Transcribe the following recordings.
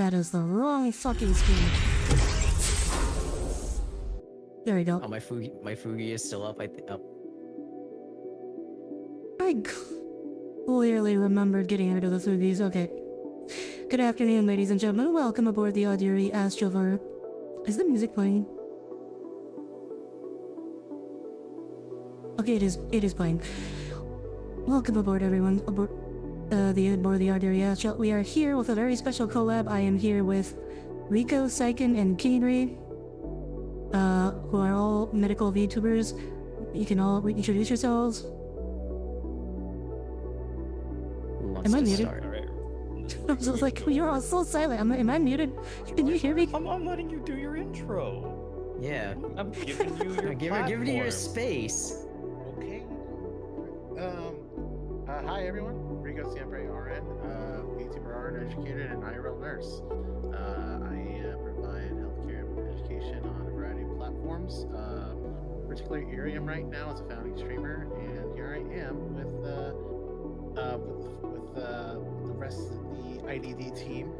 That is the wrong fucking screen. There we go. Oh, my Fugi is still up. I clearly remembered getting rid of the Fugies. Okay. Good afternoon, ladies and gentlemen. Welcome aboard the Audire Astra. Is the music playing? Okay, it is playing. Welcome aboard, everyone. Aboard the Audire Astra. We are here with a very special collab. I am here with Riko, Saiken, and Kingbri, who are all medical VTubers. You can all introduce yourselves. Am I muted? I was like, you're all so silent. Am I muted? Can you hear me? I'm letting you do your intro. Yeah. I'm giving you your giving you your space. Okay. Hi everyone. Riko Siempre RN, VTuber RN educator and IRL nurse. I provide healthcare education on a variety of platforms. Particularly here I am right now as a founding streamer, and here I am with the rest of the IDD team.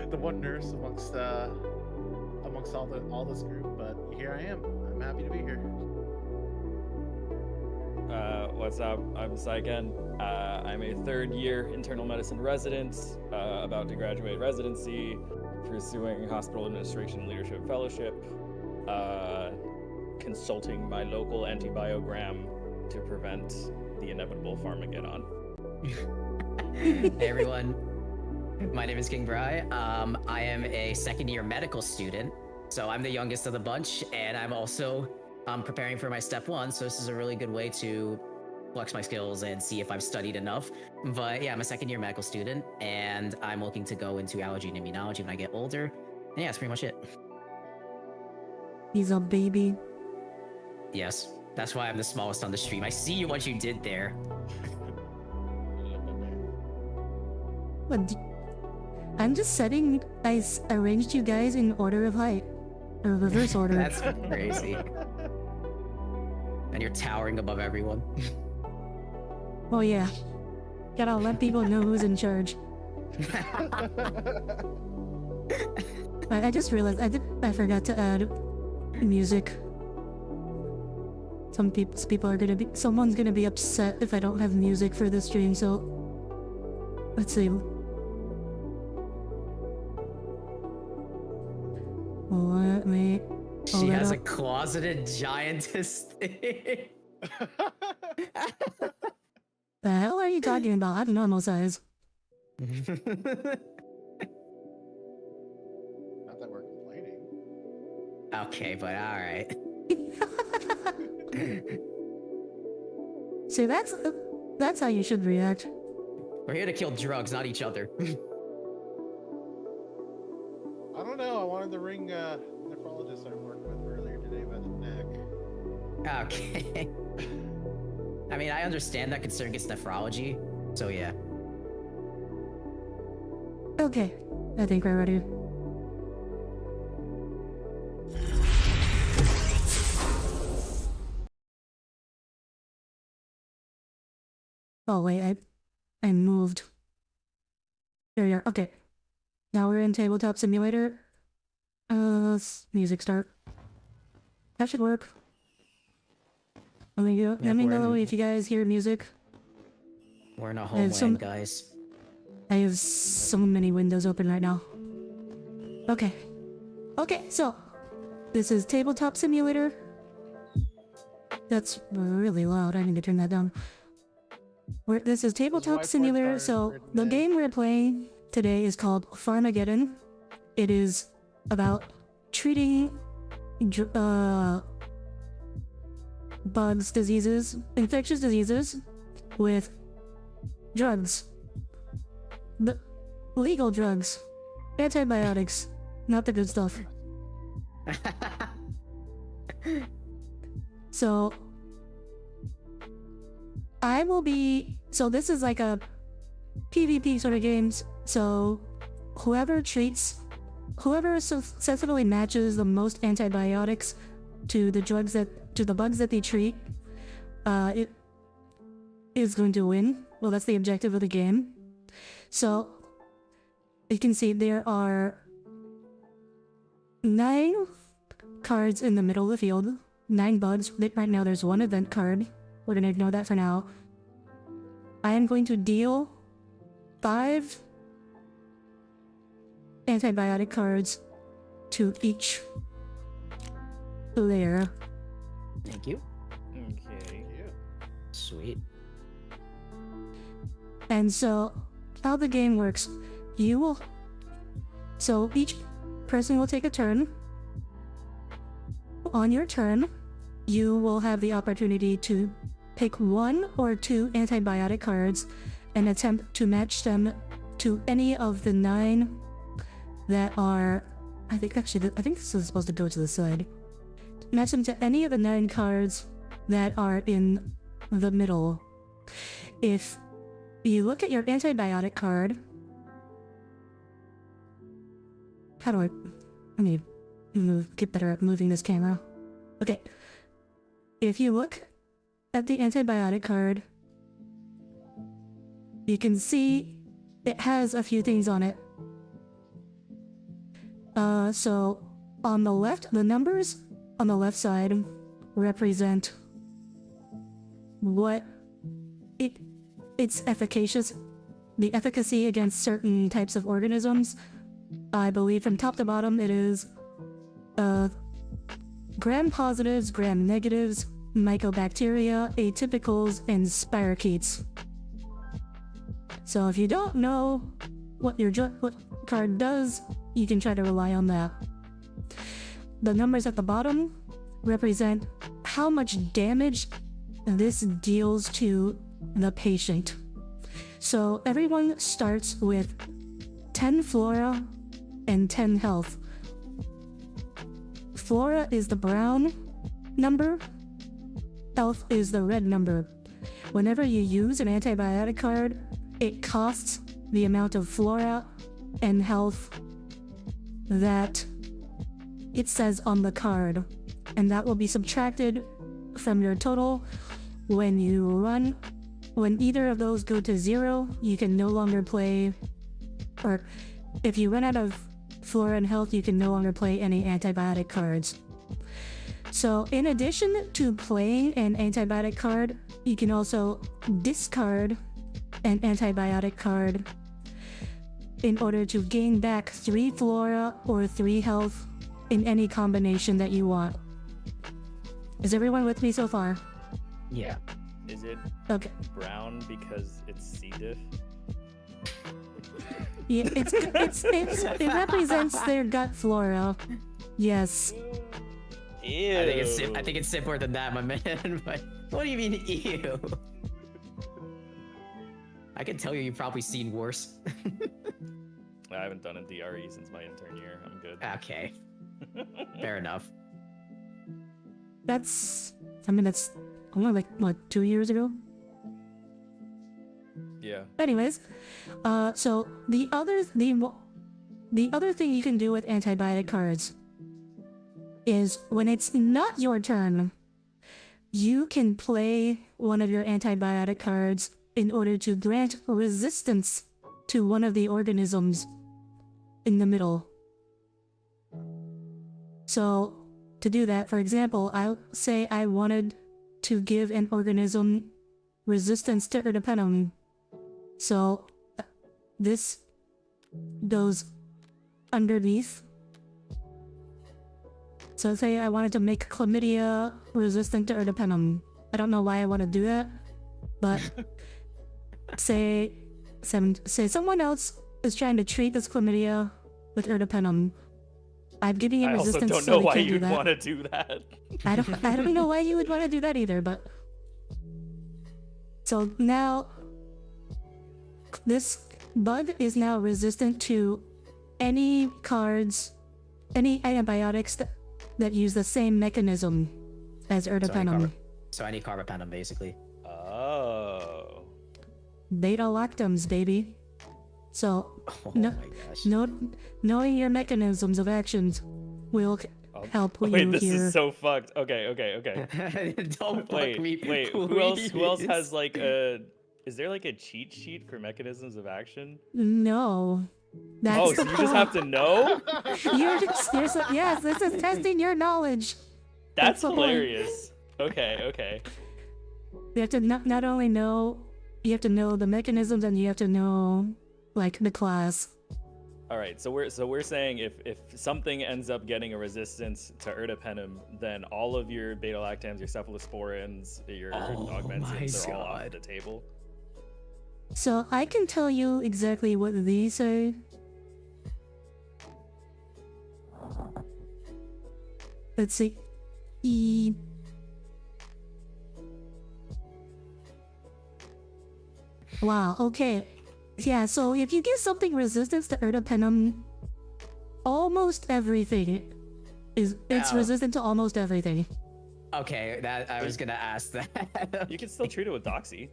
The one nurse amongst all this group, but here I am. I'm happy to be here. What's up? I'm Saiken. I'm a third-year internal medicine resident, about to graduate residency, pursuing hospital administration leadership fellowship, consulting my local antibiogram to prevent the inevitable Pharmageddon. Hey everyone, my name is Kingbri. I am a second-year medical student, so I'm the youngest of the bunch, and I'm also preparing for my step 1, so this is a really good way to flex my skills and see if I've studied enough. But yeah, I'm a second-year medical student, and I'm looking to go into allergy and immunology when I get older. And yeah, that's pretty much it. He's a baby. Yes, that's why I'm the smallest on the stream. I see what you did there. But I'm just setting. I arranged you guys in order of height, or reverse order. That's crazy. And you're towering above everyone. Oh yeah, gotta let people know who's in charge. I just realized I forgot to add music. Someone's gonna be upset if I don't have music for this stream. So let's see. Let me. She has a closeted giantess thing. The hell are you talking about? I'm normal size. Not that we're complaining. Okay, but alright. See, that's how you should react. We're here to kill drugs, not each other. I don't know. I wanted to ring nephrologist I worked with earlier today by the neck. Okay. I mean, I understand that concern against nephrology, so yeah. Okay, I think we're ready. Oh wait, I moved. There you are. Okay. Now we're in tabletop simulator. Music start. That should work. Let me know if you guys hear music. We're in a homeland, guys. I have so many windows open right now. Okay. Okay, so this is tabletop simulator. That's really loud. I need to turn that down. This is tabletop simulator. So the game we're playing today is called Pharmageddon. It is about treating bugs, diseases, infectious diseases with drugs. The legal drugs. Antibiotics. Not the good stuff. So so this is like a PvP sort of games. So whoever successfully matches the most antibiotics to the bugs that they treat, it is going to win. Well, that's the objective of the game. So you can see there are 9 cards in the middle of the field. 9 bugs. Right now there's 1 event card. We're gonna ignore that for now. I am going to deal 5 antibiotic cards to each player. Thank you. Okay. Yeah. Sweet. And so, how the game works, so each person will take a turn. On your turn, you will have the opportunity to pick 1 or 2 antibiotic cards and attempt to match them to any of the 9 that are... I think this is supposed to go to the side. Match them to any of the 9 cards that are in the middle. If you look at your antibiotic card... How do I... Let me get better at moving this camera. Okay. If you look at the antibiotic card, you can see it has a few things on it. So on the left, the numbers on the left side represent what it's efficacious, the efficacy against certain types of organisms. I believe from top to bottom it is gram-positives, gram-negatives, mycobacteria, atypicals, and spirochetes. So if you don't know what your what card does, you can try to rely on that. The numbers at the bottom represent how much damage this deals to the patient. So everyone starts with 10 flora and 10 health. Flora is the brown number, health is the red number. Whenever you use an antibiotic card, it costs the amount of flora and health that it says on the card, and that will be subtracted from your total when you run. When either of those go to 0, you can no longer play, or if you run out of flora and health, you can no longer play any antibiotic cards. So in addition to playing an antibiotic card, you can also discard an antibiotic card in order to gain back 3 flora or 3 health in any combination that you want. Is everyone with me so far? Yeah. Is it Okay. brown because it's C. diff? Yeah, it represents their gut flora. Yes. Ew. I think it's simpler than that, my man. But what do you mean, ew? I can tell you've probably seen worse. I haven't done a DRE since my intern year. I'm good. Okay. Fair enough. That's only like, what, 2 years ago? Yeah. Anyways, so the other thing you can do with antibiotic cards is when it's not your turn, you can play one of your antibiotic cards in order to grant resistance to one of the organisms in the middle. So to do that, for example, I'll say I wanted to give an organism resistance to ertapenem. So this goes underneath. So say I wanted to make chlamydia resistant to ertapenem. I don't know why I want to do that, but say someone else is trying to treat this chlamydia with ertapenem. I'm giving him resistance. I also don't know so why can't you'd do that. want to do that. I don't know why you would want to do that either, but so now this bug is now resistant to any cards, any antibiotics that use the same mechanism as ertapenem. So any carbapenem, basically. Oh. Beta-lactams, baby. So Oh no, my gosh. knowing your mechanisms of actions will help you Wait, this here. is so fucked. Okay. Don't fuck Wait, me, Who else please. has like a? Is there like a cheat sheet for mechanisms of action? No, That's Oh, the so you just have to know? yes, this is testing your knowledge. That's the point. hilarious. Okay. You have to not only know, you have to know the mechanisms, and you have to know like the class. All right, so we're saying if something ends up getting a resistance to ertapenem, then all of your beta lactams, your cephalosporins, your augmentins are all off the table. So I can tell you exactly what these say. Let's see. Wow, okay. Yeah, so if you give something resistance to ertapenem, almost everything it's resistant to almost everything. Okay, that I was gonna ask that. You can still treat it with doxy.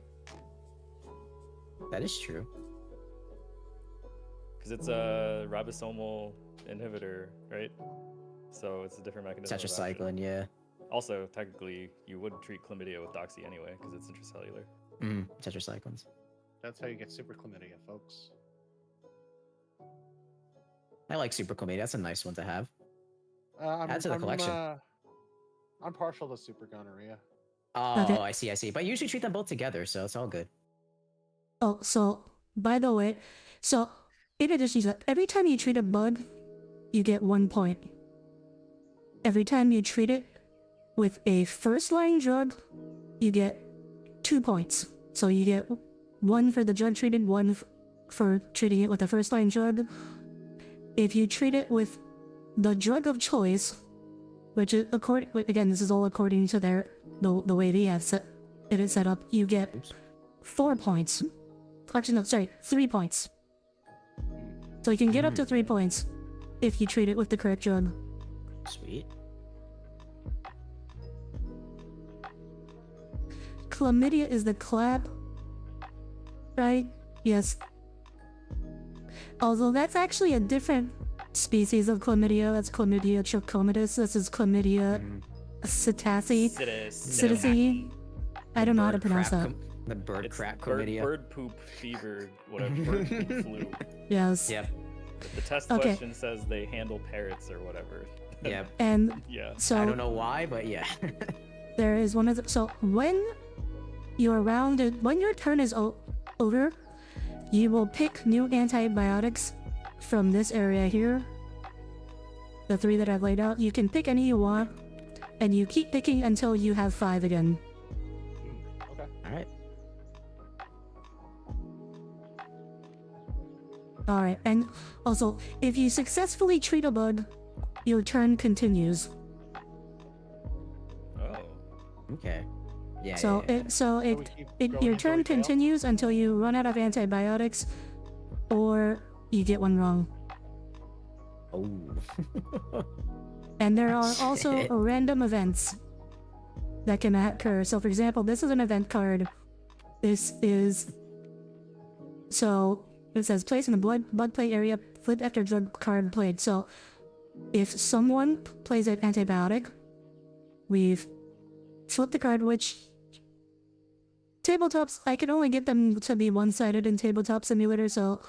That is true. Because it's a ribosomal inhibitor, right? So it's a different mechanism. Tetracycline, yeah. Also, technically, you would treat chlamydia with doxy anyway, because it's intracellular. Tetracyclines. That's how you get super chlamydia, folks. I like super chlamydia. That's a nice one to have. Add to the collection. I'm partial to super gonorrhea. Oh, Okay. I see. But I usually treat them both together, so it's all good. Oh, so by the way, so in addition to that, every time you treat a bug, you get 1 point. Every time you treat it with a first-line drug, you get 2 points. So you get 1 for the drug treated, 1 for treating it with a first-line drug. If you treat it with the drug of choice, which is again, this is all according to the way they have it is set up, you get 4 points. Actually, no, sorry, 3 points. So you can get up to 3 points if you treat it with the correct drug. Sweet. Chlamydia is the clap, right? Yes. Although that's actually a different species of chlamydia. That's chlamydia trachomatis. This is chlamydia psittaci. I don't know how to pronounce that. The bird It's crap bird, chlamydia. bird poop fever, whatever. Bird poop flu. Yes. Yep. The test Okay. question says they handle parrots or whatever. Yep. And Yeah. so I don't know why, but yeah. there is one of the, so when you're rounded, when your turn is over, you will pick new antibiotics from this area here. The 3 that I've laid out. You can pick any you want, and you keep picking until you have 5 again. Okay. All right. Alright, and also, if you successfully treat a bug, your turn continues. Oh. Okay. Yeah. So yeah. we keep going your until turn we fail? continues until you run out of antibiotics, or you get one wrong. Oh. And there are also Shit. random events that can occur. So for example, this is an event card. This is... So, it says place in the blood play area, flip after drug card played. So, if someone plays an antibiotic, we've flipped the card, which... Tabletops, I can only get them to be one-sided in Tabletop Simulator, so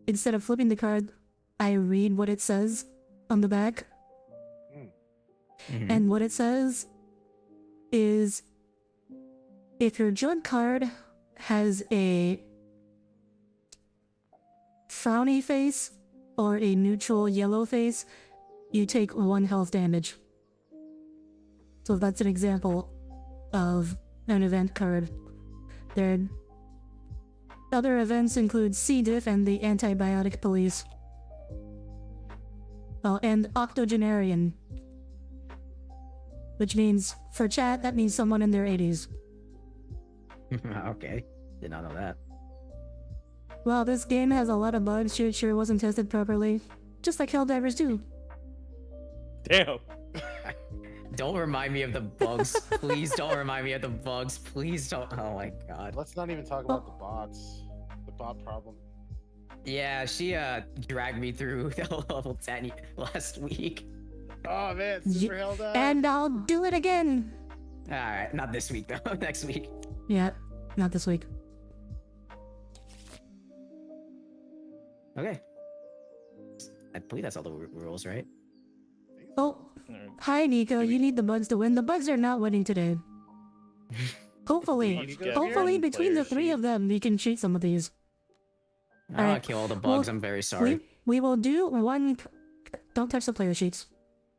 instead of flipping the card, I read what it says on the back. Mhm. And what it says is, if your drug card has a frowny face or a neutral yellow face, you take 1 health damage. So that's an example of an event card. Then other events include C. diff and the antibiotic police. Oh, and octogenarian. Which means, for chat, that means someone in their 80s. Okay. Did not know that. Well, this game has a lot of bugs, sure wasn't tested properly. Just like Helldivers do. Damn. Don't remind me of the bugs. Please don't remind me of the bugs. Please don't. Oh my god. Let's not even talk about the bots. The bot problem. Yeah, she dragged me through the level 10 last week. Oh man, Ye- super held up. And I'll do it again! Alright, not this week though. Next week. Yeah, not this week. Okay. I believe that's all the rules, right? Oh, hi Nico. You need the bugs to win. The bugs are not winning today. Hopefully, each get hopefully one between the player three sheet. of them, we can cheat some of these. I don't Alright, want to kill all the bugs. I'm very sorry. We will do one. Don't touch the player sheets.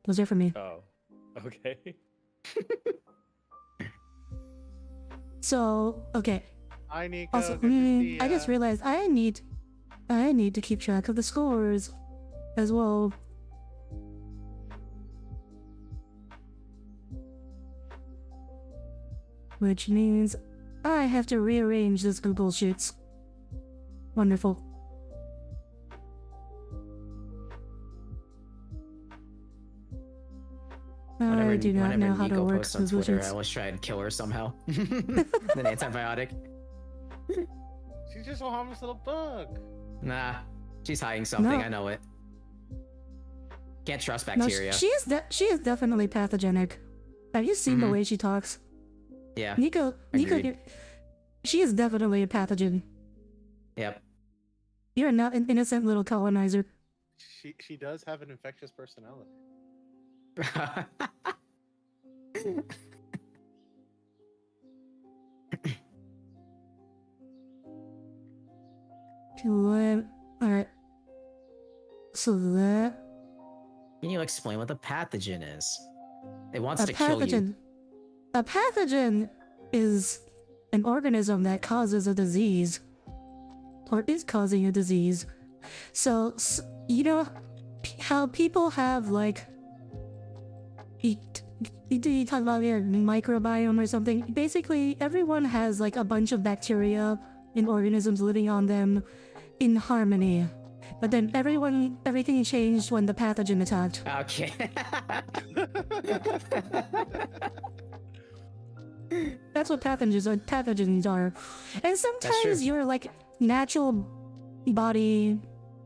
Those are for me. Oh, okay. So okay. Hi, Nico. Also, good to see I just ya. realized I need to keep track of the scores as well. Which means I have to rearrange this Google Sheets. Wonderful. I do not know how to Riko work posts on Google Twitter, I Sheets. always try and kill her somehow. An antibiotic. She's just a harmless little bug. Nah, she's hiding something. No. I know it. Can't trust No, bacteria. she is definitely pathogenic. Have you seen the Mhm. way she talks? Yeah. Nico, Agreed. she is definitely a pathogen. Yep. You're not an innocent little colonizer. She does have an infectious personality. Alright. So that Can you explain what the pathogen is? It wants a to kill you. pathogen. A pathogen is an organism that causes a disease, or is causing a disease. So you know how people have like you talk about your microbiome or something. Basically, everyone has like a bunch of bacteria and organisms living on them in harmony. But then everything changed when the pathogen attacked. Okay. That's what pathogens are. And sometimes your like natural body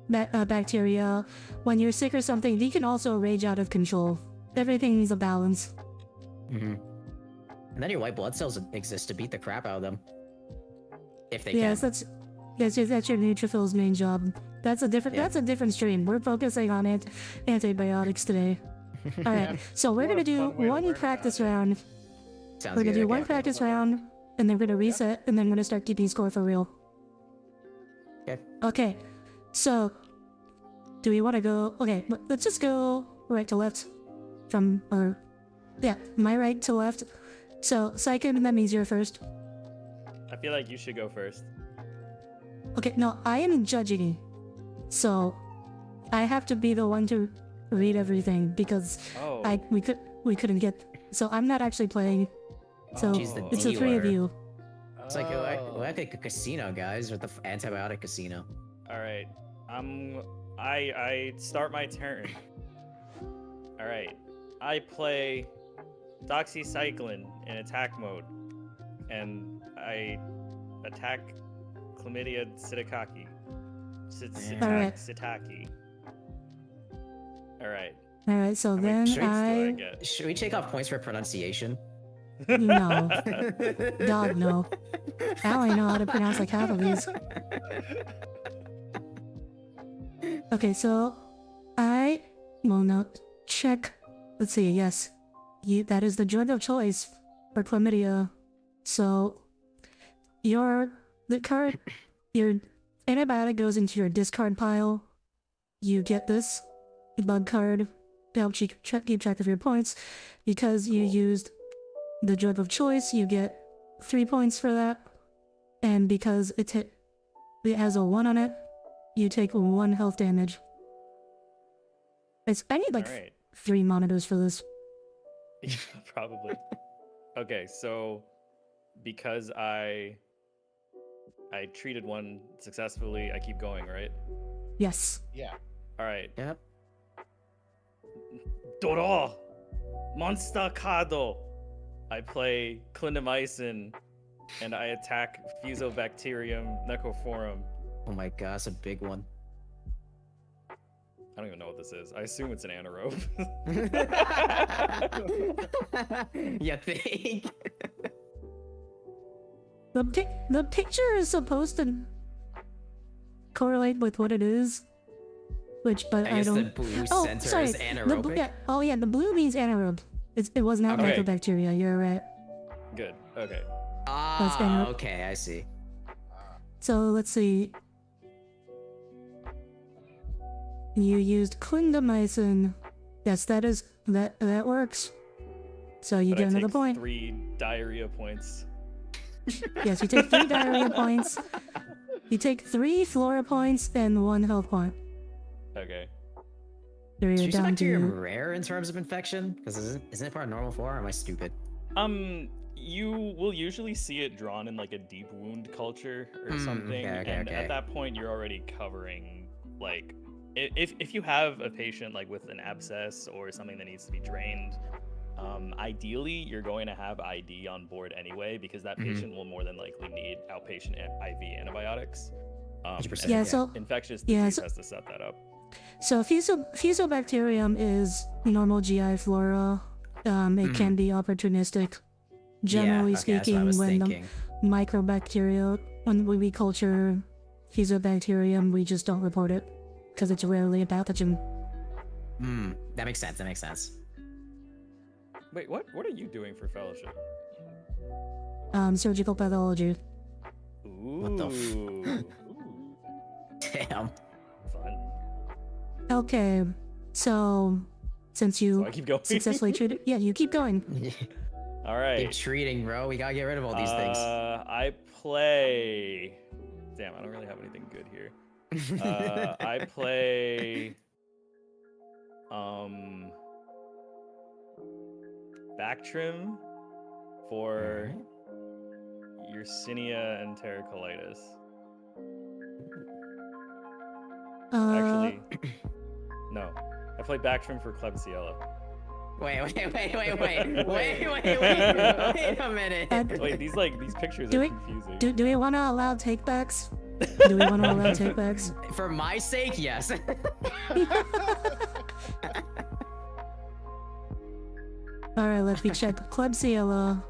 bacteria, when you're sick or something, they can also rage out of control. Everything needs a balance. hmm And then your white blood cells exist to beat the crap out of them. If they Yes, can. that's your neutrophil's main job. That's a different stream. We're focusing on antibiotics today. All right, so we're What gonna a do fun way to one learn practice about it. round. Sounds We're gonna good. do one Okay. practice round, and then we're gonna reset, and then we're gonna start keeping score for real. Okay. Okay, so do we want to go? Okay, let's just go right to left from, or yeah, my right to left. So Saiken, that means you're first. I feel like you should go first. Okay, no, I am judging, so I have to be the one to read everything because Oh. we couldn't get. So I'm not actually playing. So She's the it's the three of dealer. you. It's like like a casino, guys, with the antibiotic casino. All right. I start my turn. All right. I play doxycycline in attack mode, and I attack chlamydia psittacaki. Alright. Psittaki. All right. All right, so How many then points do I I get? Should we take off points for pronunciation? no, God no. I only know how to pronounce like half of these. Okay, so I will not check. Let's see. Yes, that is the drug of choice for chlamydia. So your antibiotic goes into your discard pile. You get this bug card to help you keep track of your points. Because you used the drug of choice, you get 3 points for that. And because it has a 1 on it, you take 1 health damage. I need like Alright. 3 monitors for this. Yeah, probably. Okay, so because I treated one successfully, I keep going, right? Yes. Yeah. All right. Yep. Doro! Monster Kado! I play clindamycin, and I attack Fusobacterium necrophorum. Oh my god, that's a big one. I don't even know what this is. I assume it's an anaerobe. You think? The picture is supposed to correlate with what it is, but I I guess the don't. blue Oh, center sorry. is The anaerobic. the blue means anaerobe. It was not Okay. mycobacteria. You're right. Good. Okay. That's Ah, anaerobic. okay, I see. So let's see. You used clindamycin. Yes, that works. So you But get I another take point. 3 diarrhea points. Yes, you take 3 diarrhea points. You take 3 flora points and 1 health point. Okay. So Is you're down Fusobacterium to. rare in terms of infection? Because isn't it part of normal flora? Or am I stupid? You will usually see it drawn in like a deep wound culture or Mm, something, okay, and okay. at that point you're already covering like if you have a patient like with an abscess or something that needs to be drained, ideally you're going to have ID on board anyway because that patient will more than likely need outpatient IV antibiotics. 100%, Yeah, and so infectious yeah, disease so- has to set that up. So Fusobacterium is normal GI flora. It can be opportunistic. Generally yeah, okay, that's what I speaking, was when thinking. the microbacteria, when we culture Fusobacterium, we just don't report it because it's rarely a pathogen. That makes sense. That makes sense. Wait, what are you doing for fellowship? Surgical pathology. Ooh. What the Damn. Fun. Okay, so since you So I keep going. successfully treated, yeah, you keep going. All right. Keep treating, bro. We gotta get rid of all these things. I play. Damn, I don't really have anything good here. I play. Back trim for Yersinia enterocolitis. Actually, no. I play back trim for Klebsiella. Wait a minute. Wait, these pictures Do are we- confusing. Do we want to allow takebacks? Do we want to allow takebacks? For my sake, yes. All right, let me check. Klebsiella.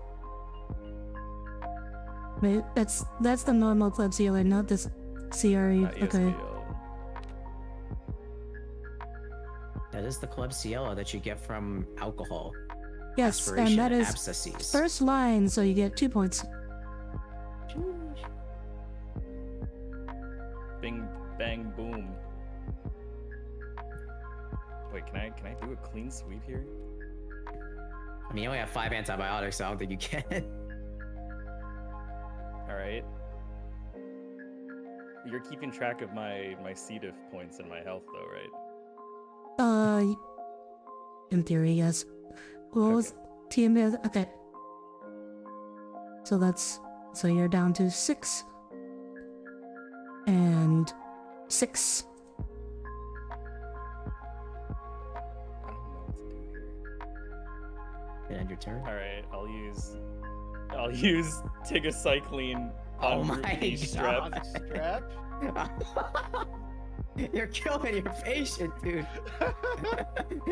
Wait, that's the normal Klebsiella, not this CRE. Not Okay. ESBL. That is the Klebsiella that you get from alcohol. Yes, Aspiration and that is abscesses. first line, so you get 2 points. Bing bang boom. Wait, can I do a clean sweep here? I mean, you only have 5 antibiotics, so I don't think you can. All right. You're keeping track of my C. diff points and my health, though, right? In theory, yes. What was TM? Okay. So you're down to 6 and 6. I don't know what to do here. End your turn. All right, I'll use tigacycline Oh on my group B strep. God. Strap? You're killing your patient, dude.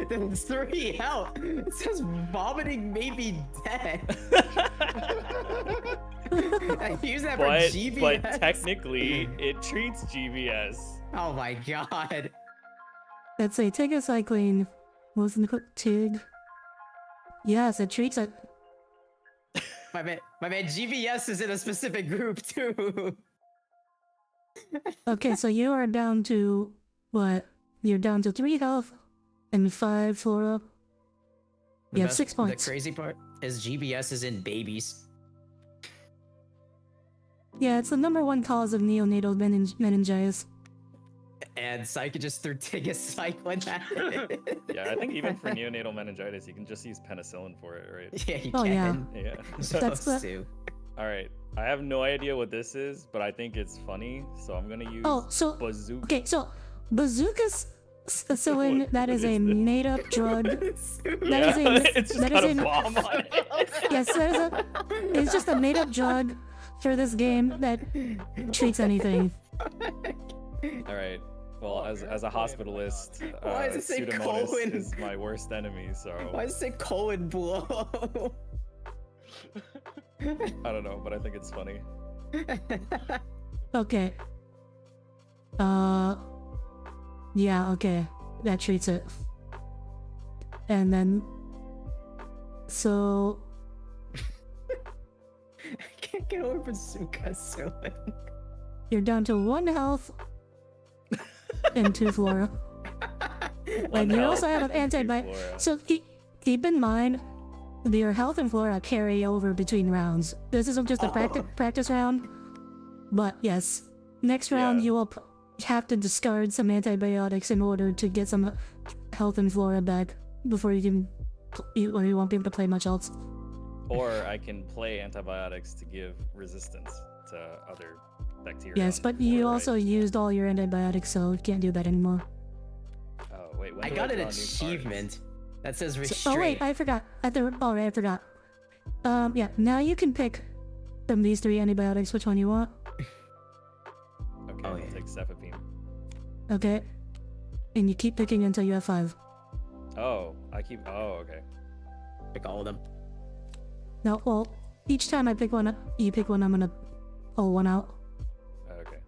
There's 3 health. It says vomiting may be dead. I use that for GBS. But technically, it treats GBS. Oh my god. Let's say tigacycline. What's the TIG? Yes, it treats it. My man, GBS is in a specific group too. Okay, so you are down to what? You're down to 3 health and 5 flora. You have 6 points. The crazy part is GBS is in babies. Yeah, it's the #1 cause of neonatal meningitis. And Saiken just threw tigacycline at it. Yeah, I think even for neonatal meningitis, you can just use penicillin for it, right? Yeah, you Oh, yeah. can. Yeah. That's the- too. All right. I have no idea what this is, but I think it's funny, so I'm gonna use Oh, so bazooka. okay, so bazookas. So that is a What is this? made-up drug. Yeah, That is a- it's just that got is a in- bomb on it. Yes, it's just a made-up drug for this game that treats anything. All right. Well, as a hospitalist, Why does it say Pseudomonas colon? is my worst enemy, so Why does it say colon blow? I don't know, but I think it's funny. Okay. Yeah, okay. That treats it. And then... So... I can't get over Suka so. You're down to 1 health and 2 flora. And you also have an antibiotic. So keep in mind, your health and flora carry over between rounds. This isn't just a practice round. But yes, next round you will have to discard some antibiotics in order to get some health and flora back before you won't be able to play much else. Or I can play antibiotics to give resistance to other bacteria. Yes, but you also used all your antibiotics, so you can't do that anymore. Oh wait, when I do got draw an new achievement that says So, restraint. oh wait, I forgot. I forgot. Yeah, now you can pick from these 3 antibiotics which one you want. cards? Okay, Oh, I'll yeah. take cefepime. Okay. And you keep picking until you have 5. Oh, okay. Pick all of them. No, well, each time I pick one, you pick one, I'm gonna pull one out. Okay.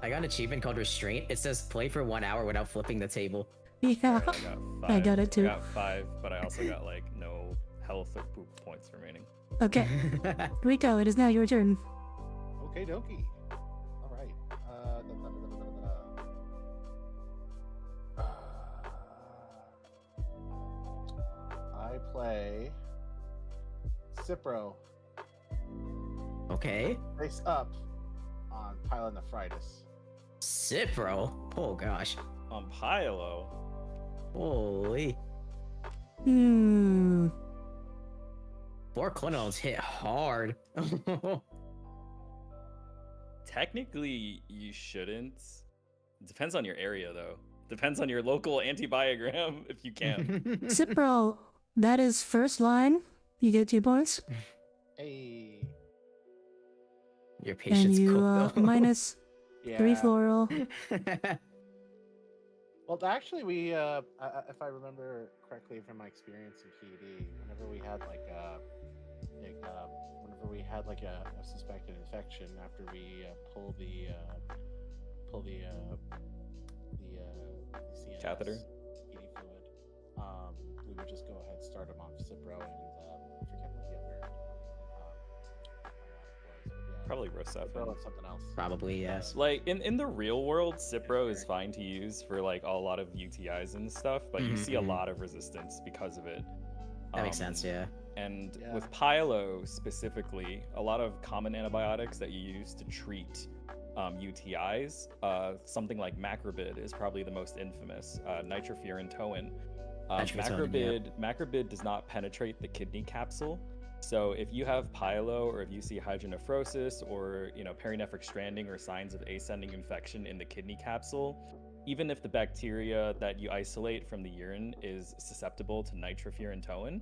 I got an achievement called restraint. It says play for 1 hour without flipping the table. Yeah. Alright, I got 5. I got it too. I got 5, but I also got like no health or poop points remaining. Okay. Riko, it is now your turn. Okay, dokie. All right. I play Cipro Okay. face up on Pyelonephritis. Cipro. Oh gosh. On Pylo, Holy. 4 clones hit hard. technically you shouldn't. It depends on your area though. Depends on your local antibiogram if you can. Cipro, that is first line. You get 2 points. Hey. Your And patience you cooked though. minus 3 floral. Well, actually, we, if I remember correctly from my experience in PD, whenever we had like a suspected infection, after we pull the CNS Catheter? PD fluid, we would just go ahead and start them on Cipro and I forget what the other antibiotic was, but yeah, Probably Cipro Rosefin. and something else. Probably yes. Like in the real world, Cipro is fine to use for like a lot of UTIs and stuff, but you see a lot of resistance because of it. That makes sense, yeah. And Yeah. with Pylo specifically, a lot of common antibiotics that you use to treat UTIs, something like macrobid is probably the most infamous. Nitrofurantoin. Macrobid does not penetrate the kidney capsule. So if you have pyelo, or if you see hydronephrosis, or perinephric stranding or signs of ascending infection in the kidney capsule, even if the bacteria that you isolate from the urine is susceptible to nitrofurantoin,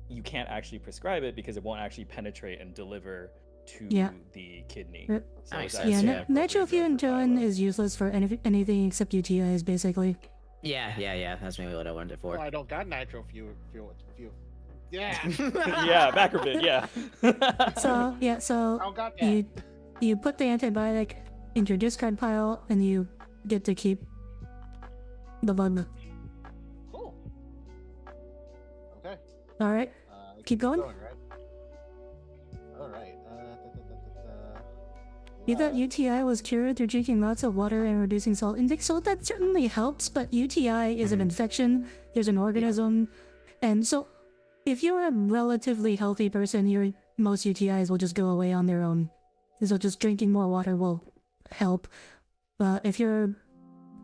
you can't actually prescribe it because it won't actually penetrate and deliver to the kidney. Yep. So That makes it's sense, actually Yeah, an appropriate drug for nitrofurantoin pyelo. is useless for anything except UTIs, basically. Yeah. That's maybe what I wanted it for. Well, I don't got nitro fuel. Yeah. Yeah, macrobid, yeah. So, yeah, I so don't got that. you put the antibiotic into your discard pile, and you get to keep the bug. Cool. Okay. Alright, Let's Keep going? right? All right. you thought UTI was cured through drinking lots of water and reducing salt intake, so that certainly helps, but UTI is an infection, there's an organism, and so if you're a relatively healthy person, most UTIs will just go away on their own. So just drinking more water will help. But if you're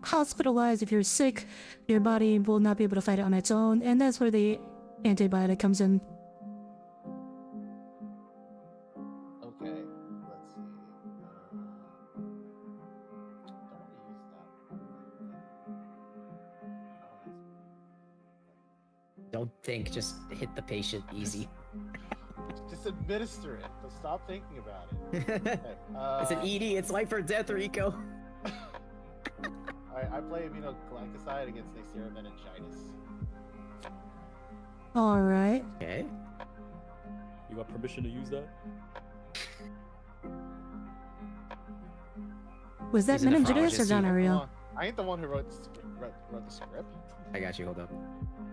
hospitalized, if you're sick, your body will not be able to fight it on its own, and that's where the antibiotic comes in. Okay. Let's see. Don't think, just hit the patient easy. Just administer it, but stop thinking about it. Okay, It's an ED, it's life or death, Riko. I play aminoglycoside against Neisseria meningitis. Alright. Okay. You got permission to use that? Was that He's in the meningitis or pharmacy. gonorrhea? I ain't the one who wrote the script. I got you. Hold up.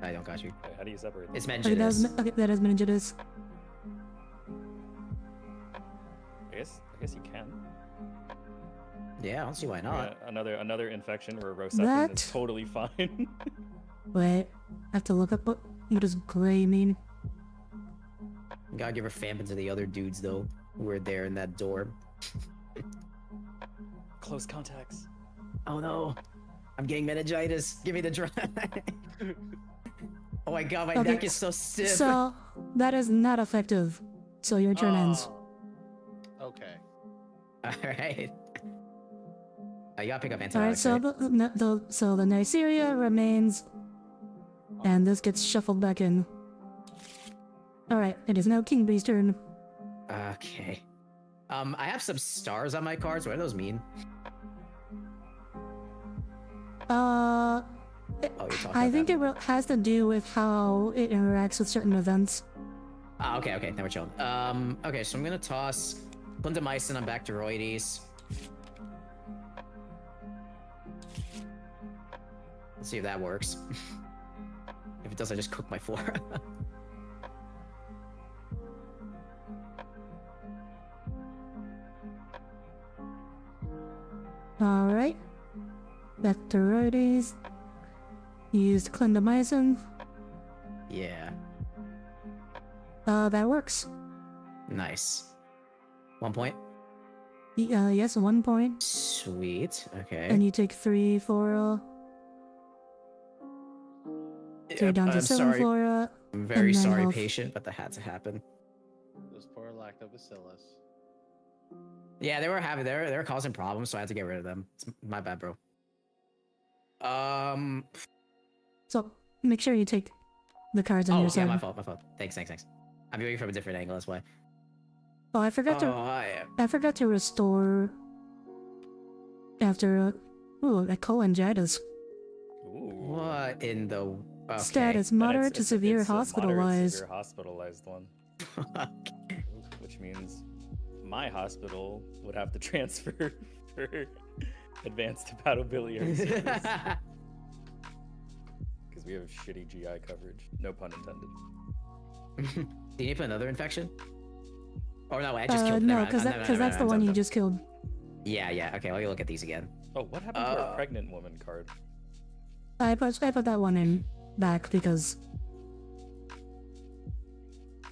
I don't got you. Wait, how do you separate It's them? Okay, meningitis. that is meningitis. I guess you can. Yeah, I don't see why not. Yeah, another infection where Rocephin That- is totally fine. Wait, I have to look up what does gray mean. Gotta give her famine to the other dudes though, who were there in that dorm. Close contacts. Oh no, I'm getting meningitis. Give me the drug. Oh my god, my Okay, neck is so stiff. So that is not effective. So your turn ends. Oh. Okay. All right. You gotta pick up All right, antibiotics. so right? the Neisseria remains, and this gets shuffled back in. All right, it is now Kingbri's turn. Okay. I have some stars on my cards. What do those mean? Uh, Oh, you're talking I about think that. it has to do with how it interacts with certain events. Ah, okay, then we're chilling. Okay, so I'm gonna toss clindamycin on Bacteroides. Let's see if that works. If it does, I just cook my floor. All right, Bacteroides used clindamycin. Yeah, That works. nice. 1 point. Yes, 1 point, Sweet. Okay. and you take 3 flora. So you're down to I'm 7 sorry. flora. I'm very and then sorry, health. patient, but that had to happen. Those poor lactobacillus. Yeah, they were causing problems, so I had to get rid of them. It's my bad, bro. So make sure you take the cards on Oh, your yeah, side. my fault. Thanks. I'm viewing from a different angle. That's why. Oh, I forgot I forgot to restore after a cholangitis. Ooh. What in the okay. Status And moderate to it's severe a moderate to hospitalized. severe hospitalized one, which means my hospital would have to transfer for advanced hepatobiliary service because we have shitty GI coverage. No pun intended. Do you need to put another infection? Oh no, I just killed. No, never because mind. that's the one you just killed. Yeah. Okay, let me look at these again. Oh, what happened to our pregnant woman card? I put that one in back because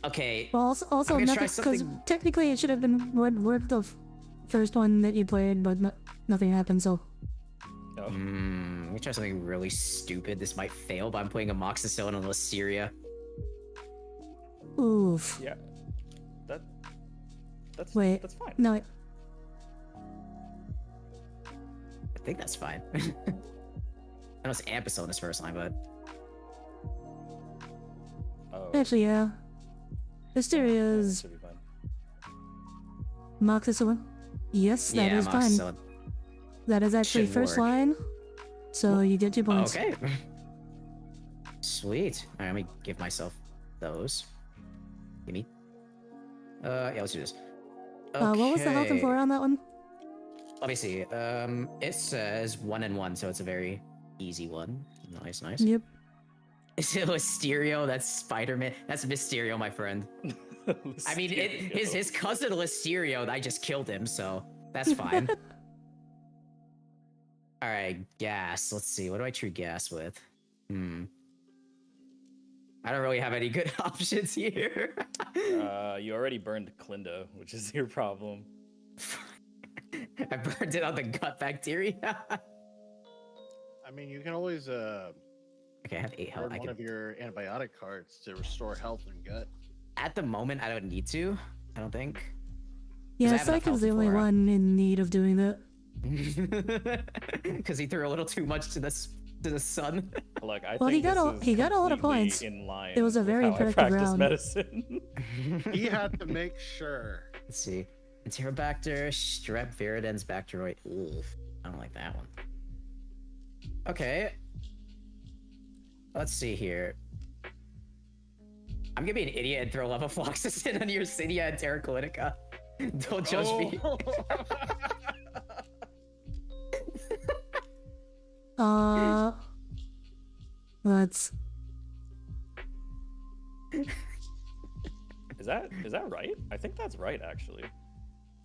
Okay. well also I'm gonna nothing try because something- technically it should have been worth the first one that you played, but nothing happened. So Oh, Let me try something really stupid. This might fail, but I'm putting amoxicillin on Listeria. oof. yeah. That's Wait. That's fine. No, I think that's fine. I know it's ampicillin this first line, but Oh, actually yeah. Hysteria that is should be fine. amoxicillin. Yes, that yeah, is fine. amoxicillin. That is actually Should first work. line. So you get 2 points. Okay. Sweet. All right, let me give myself those. Give me. Yeah, let's do this. What was the health and Okay. flora on that one? Let me see. It says 1 and 1, so it's a very easy one. Nice. Yep. Is it Listerio? That's Spider-Man. That's Mysterio, my friend. I mean, Listerio. his cousin Listerio, I just killed him, so that's fine. All right, gas. Let's see. What do I treat gas with? I don't really have any good options here. You already burned Clinda, which is your problem. I burned it on the gut bacteria. I mean, you can always Okay, I have 8 health. burn I one can. of your antibiotic cards to restore health and gut. At the moment, I don't need to. I don't think. Yeah, I have enough Saiken's the health only flora. one in need of doing that. Because he threw a little too much to the sun. Look, I Well, think he got a lot of completely points. In line It was a with very how I productive practice round. medicine. He had to make sure. Let's see. Enterobacter, Strep, Viridans, Bacteroid. Ooh, I don't like that one. Okay. Let's see here. I'm gonna be an idiot and throw levofloxacin on your Yersinia enterocolitica. Don't judge me. Let's. Is that right? I think that's right, actually.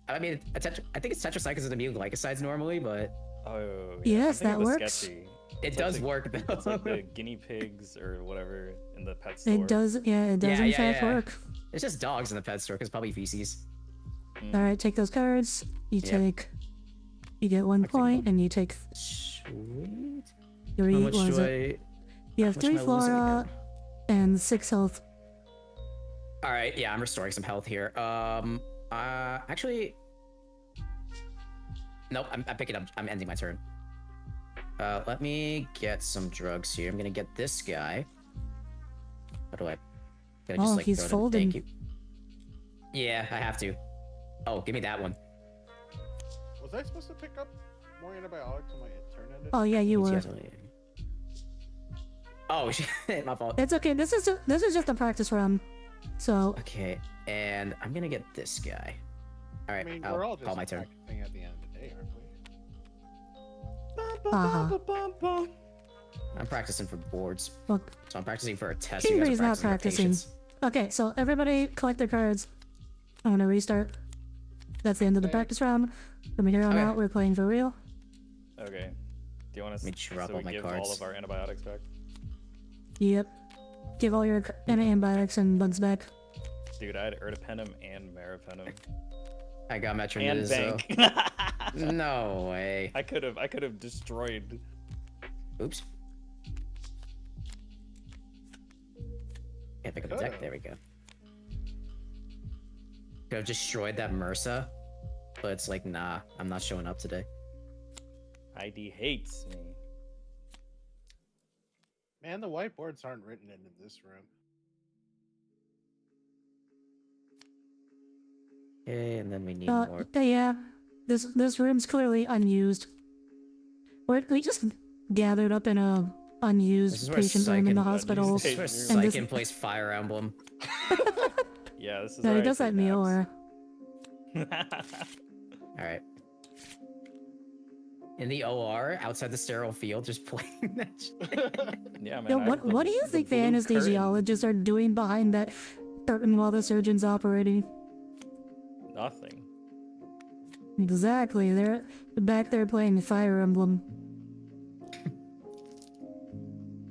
I mean, I think it's tetracyclines and immune glycosides normally, but Oh, Yes, I think that it was works. sketchy. it It's like does the- work though. It's like the guinea pigs or whatever in the pet store. It does. Yeah, it does in fact work. It's just dogs in the pet store because probably feces. All right, take those cards. You Yep. take. You get 1 point, and you take Sweet. 3. How much Was do it? I? You have how much 3 am I losing flora again? and 6 health. All right, yeah, I'm restoring some health here. Actually, nope. I'm picking up. I'm ending my turn. Let me get some drugs here. I'm gonna get this guy. How do I? Can I Oh, just, like, he's throw it in? folding. Thank you. Yeah, I have to. Oh, give me that one. Was I supposed to pick up more antibiotics when my turn ended? Oh yeah, you were. Oh shit, my fault. It's okay. This is just a practice run. So Okay, and I'm gonna get this guy. All I right, mean, I'll we're all just call my turn. practicing at the end of the day, aren't we? Uh-huh. I'm practicing for boards, look. so I'm practicing for a test. You guys are Kingbry's not for practicing. patience. Okay, so everybody collect their cards. I'm gonna restart. That's the end of the Okay. practice round. From here on Okay. out, we're playing for real. Okay. Do you want Let me to drop all my give cards. all of our antibiotics back? Yep. Give all your antibiotics and bugs back. Dude, I had ertapenem and meropenem I got and metronidazole. bank. No way. I could have destroyed. Oops. Can't pick up the deck. There we go. Could have destroyed that MRSA, but it's like, nah, I'm not showing up today. ID hates me. Man, the whiteboards aren't written in this room. Okay, and then we need Uh, more. yeah. This room's clearly unused. We just gathered up in a This unused is where patient room in the Saiken- hospital. This is where And this- Saiken plays Fire Emblem. Yeah, this is. No, where he I does take that meal or naps. All right. In the OR, outside the sterile field, just playing that shit. Yeah, man. Yo, I have what do you the think the blue curtain. anesthesiologists are doing behind that curtain while the surgeon's operating? Nothing. Exactly, they're back there playing Fire Emblem.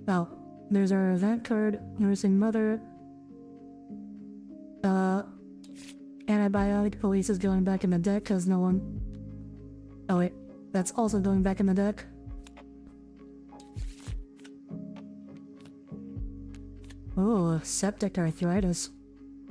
Oh, there's our event card, nursing mother. Antibiotic police is going back in the deck because no one. Oh wait, that's also going back in the deck. Oh, septic arthritis.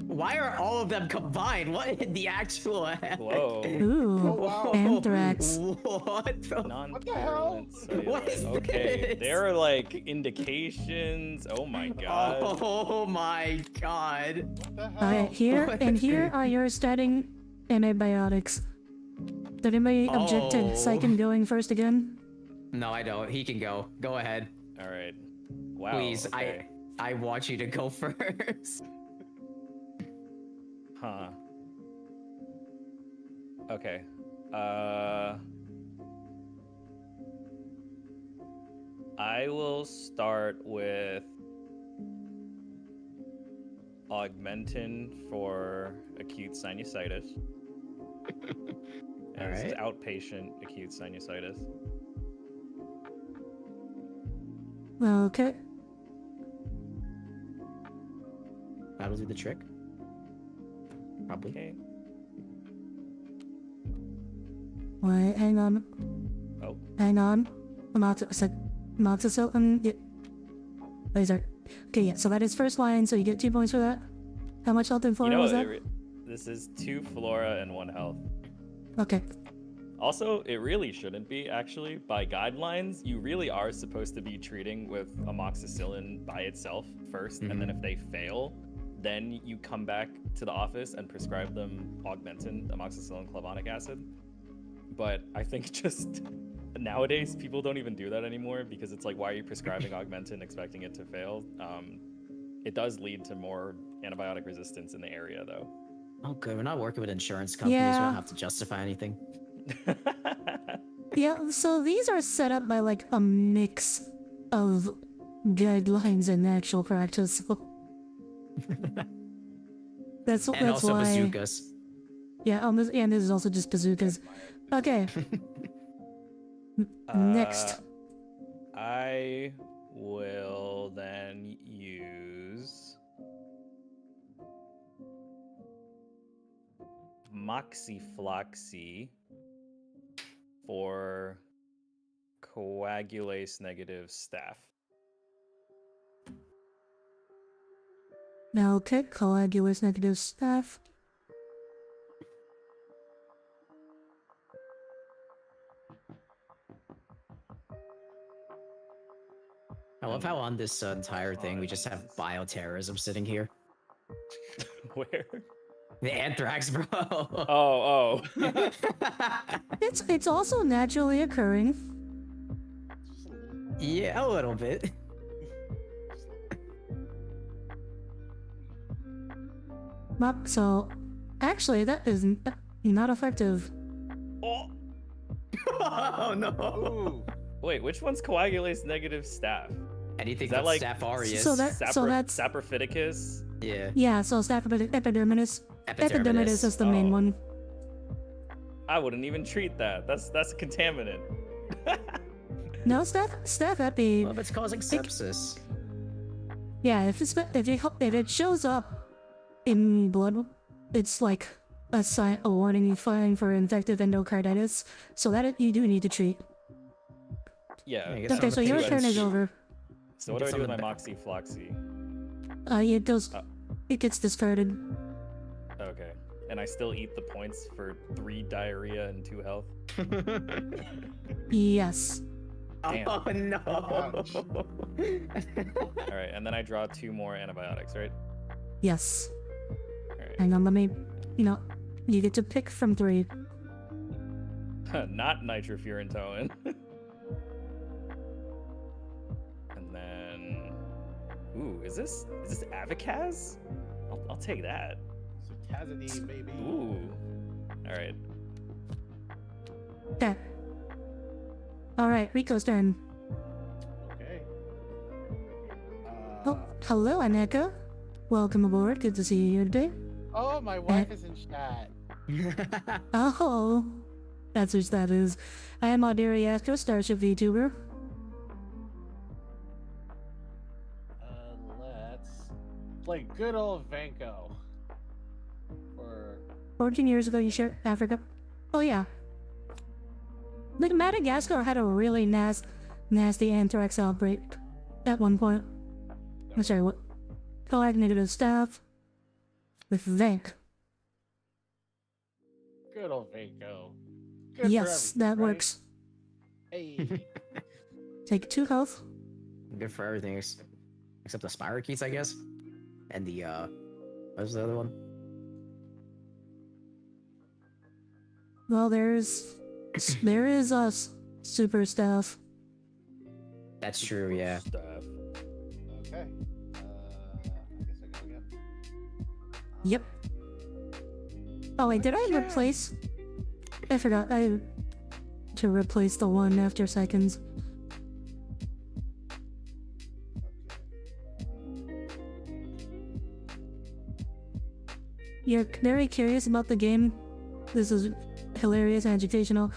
Why are all of them combined? What in the actual heck? Whoa. Ooh, wow. anthrax. What the? the hell? Non-virulent cellular- What is Okay, this? there are like indications. Oh my god. Oh my god. What the hell? Alright, here What? and here are your starting antibiotics. Did anybody object to Oh. Saiken going first again? No, I don't. He can go. Go ahead. All right. Wow. Please, okay. I want you to go first. Huh. Okay. I will start with Augmentin for acute sinusitis. And this is Alright. outpatient acute sinusitis. Okay. That'll do the trick. Probably. Okay. Wait, hang on. Oh, Hang on. Amoxicillin. Yeah. Laser. Okay, yeah, so that is first line, so you get 2 points for that. How much health and you flora know was what? that? This is 2 flora and 1 health. Okay. Also, it really shouldn't be, actually. By guidelines, you really are supposed to be treating with amoxicillin by itself first, and then if they fail, then you come back to the office and prescribe them Augmentin, amoxicillin clavonic acid. But I think just nowadays, people don't even do that anymore because it's like, why are you prescribing Augmentin expecting it to fail? It does lead to more antibiotic resistance in the area, though. Oh, good. We're not working with insurance companies. We Yeah. don't have to justify anything. Yeah, so these are set up by like a mix of guidelines and actual practice. That's And also why. bazookas. Yeah, and this is also just bazookas. Okay. Next. I will then use Moxie Floxy for coagulase negative staff. Now, okay, coagulase negative staff. I love how on this entire thing we just have bioterrorism sitting here. Where? The anthrax, bro. Oh. It's also naturally occurring. Yeah, a little bit. So, actually, that is not effective. Oh. Oh no. Ooh. Wait, which one's coagulase negative staff? Anything Is that but like- Staph aureus. So that's Saprophyticus? yeah. yeah. So staph epidermidis. Epidermidis is the main Oh. one. I wouldn't even treat that. That's a contaminant. No, staph epi. Well, if it's causing sepsis. Yeah, if it shows up in blood, it's like a warning sign for infective endocarditis. So that you do need to treat. Yeah. I guess Okay, so your turn is over. So what do I do with my Something- Moxie Floxy? It goes. It gets discarded. Okay. And I still eat the points for 3 diarrhea and 2 health? Yes. Damn. Oh no. Ouch. Alright, and then I draw 2 more antibiotics, right? Yes. Alright. Hang on, let me. You get to pick from 3. Not nitrofurantoin. And then... Ooh, is this Avacaz? I'll take that. So Tazadine, baby. Ooh. Alright. Okay. All right, Riko's turn. Okay. Oh, hello, Aneka. Welcome aboard. Good to see you today. Oh, my wife is in chat. Oh, that's which that is. I am Audire Astra, Starship VTuber. Let's play good old Vanko. Or 14 years ago, you shared Africa. Oh yeah. Like Madagascar had a really nasty anthrax outbreak at one point. I'm sorry, what? Coagulated staff with Vank. good old Vanko. Good Yes, for that everything, right? works. Hey. Take 2 health. Good for everything except the spirochetes, I guess. And the what was the other one? Well, there is us super staff. That's true, yeah. Stuff. Okay. I guess I go again. Yep. Oh wait, did I Okay. replace? I forgot. To replace the one after seconds. You're very curious about the game. This is hilarious and educational.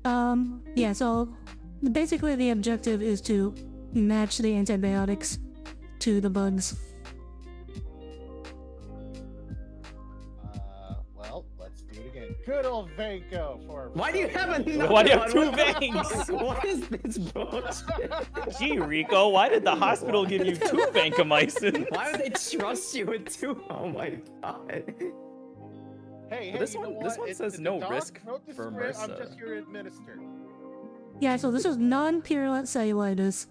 Yeah, so basically the objective is to match the antibiotics to the bugs. Well, let's do it again. Good old Vanko for. Why do you have another Why do you have one? 2 veins? What is this bullshit? Gee, Riko, why did the hospital give you 2 vancomycin? Why would they trust you with 2? Oh my god. Hey, But this you know one- what? this one If says the no doc risk wrote the for script, I'm MRSA. just here to administer. Yeah, so this is non-purulent cellulitis.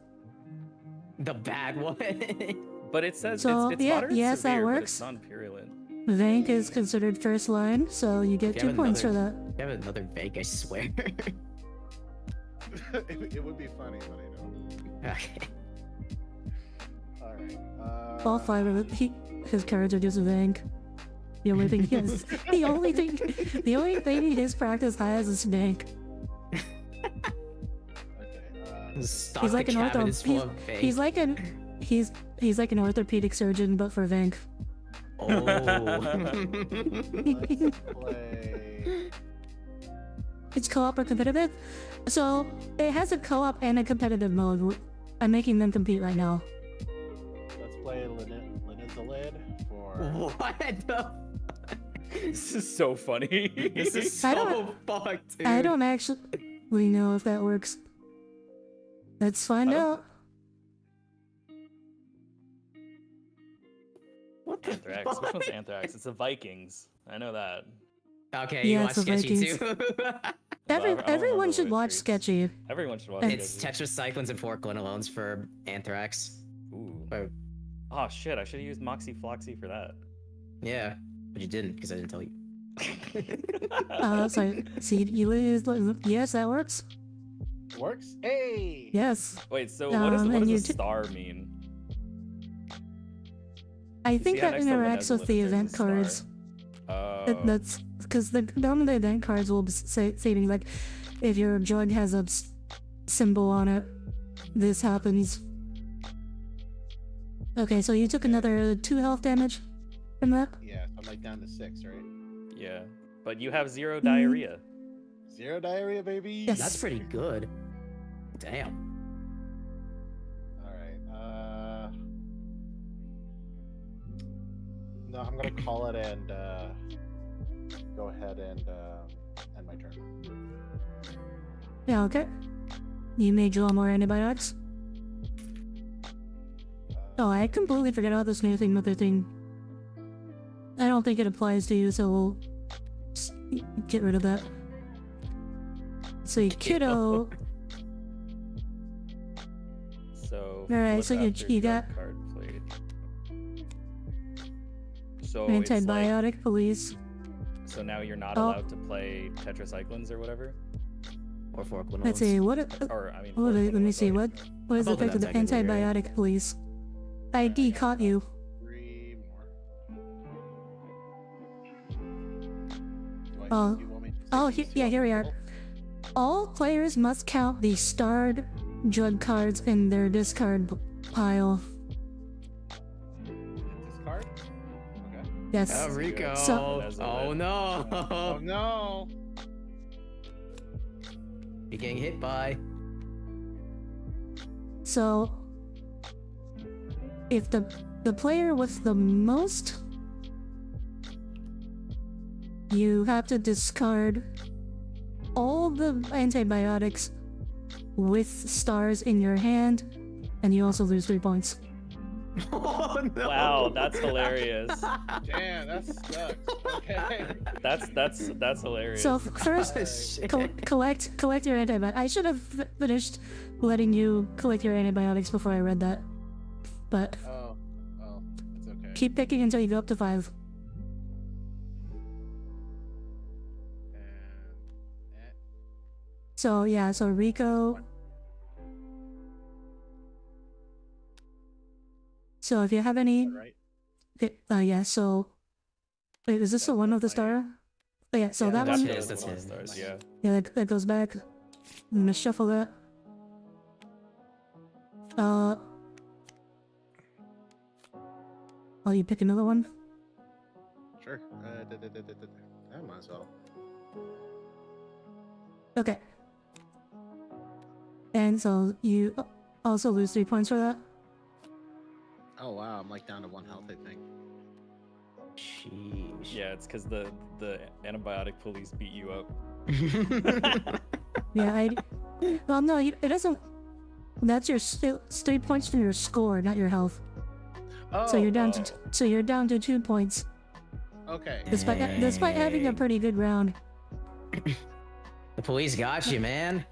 The bad one. But it says So, it's yeah, moderate yes, that severe, but works. it's non-purulent. Vank is considered first line, so you get If 2 you have points for another- that. You have another vague, I swear. It would be funny, but I don't. Okay. Alright. All 5 of it, his cards are just Vank. The only thing the only thing his practice has is Vank. Stock He's like the an cabinet is full he's, of bank. he's like an he's like an orthopedic surgeon, but for Vank. Oh. Let's play. It's co-op or competitive, so it has a co-op and a competitive mode. I'm making them compete right now. Let's play Linizalid for. What the? This is so funny. This is I so don't- fucked, dude. I don't actually know if that works. Let's find I don't- out. What the Anthrax. Which fuck? one's Anthrax? It's the Vikings. I know that. Okay, you Yeah, watch it's the Sketchy Vikings. too. I don't Everyone remember should what watch streets. Sketchy. Everyone should watch It's it. tetracyclines and fluoroquinolones for Anthrax. Ooh. Or- Oh shit! I should have used Moxie Floxy for that. Yeah, but you didn't because I didn't tell you. Sorry. See, you lose. Yes, that works. Works? Hey! Yes. Wait, so what does and you a star mean? I think See how that next to interacts with Linezolid the there's a event star? cards. Oh. That's because the event cards will be saying like, if your drug has a symbol on it, this happens. Okay, so you took another 2 health damage from that. Yeah, I'm like down to 6, right? Yeah, but you have 0 Mm. diarrhea. 0 diarrhea, baby. Yes. That's pretty good. Damn. All right. No, I'm gonna call it and go ahead and end my turn. Yeah. Okay. You may draw more antibiotics. Oh, I completely forgot about this new thing, mother thing. I don't think it applies to you, so we'll just get rid of that. So, kiddo. So. Alright, so flip you- after you drug got- card plate. So it's like, Antibiotic police. so now you're not Oh. allowed to play tetracyclines or whatever. Or fluoroquinolones. Let's see. What? Or I mean. Let me fluoroquinolones, see. like- What is the Both of effect of the them technically, right? antibiotic police? ID caught you. 3 more. Oh. Do you want me to Oh, take these yeah, two here we off are. the table? All players must count the starred drug cards in their discard pile. Discard? Okay. Yes. Oh, Riko. So- oh no. Oh no! You're getting hit by. So, if the player with the most, you have to discard all the antibiotics with stars in your hand, and you also lose 3 points. Oh no. Wow, that's hilarious. Damn, that sucks. Okay. That's hilarious. So first, Shit. collect your antibiotics. I should have finished letting you collect your antibiotics before I read that, but Oh, well, it's okay. keep picking until you go up to 5. And, So yeah, so Riko. So if you have any, right? okay, yeah. So wait, is this the That's one the with the player. star? Oh yeah. So Yeah, that that's one, his, the that's one his. stars, yeah. yeah, that goes back. I'm gonna shuffle that. Oh, you pick another one. Sure. I might as well. Okay. And so you also lose 3 points for that. Oh wow, I'm like down to 1 health, I think. Sheesh. Yeah, it's because the antibiotic police beat you up. Yeah, well, no, it doesn't. That's your 3 points for your score, not your health. Oh, So you're down to 2 points, Okay. despite having a Dang. pretty good round. The police got you, man.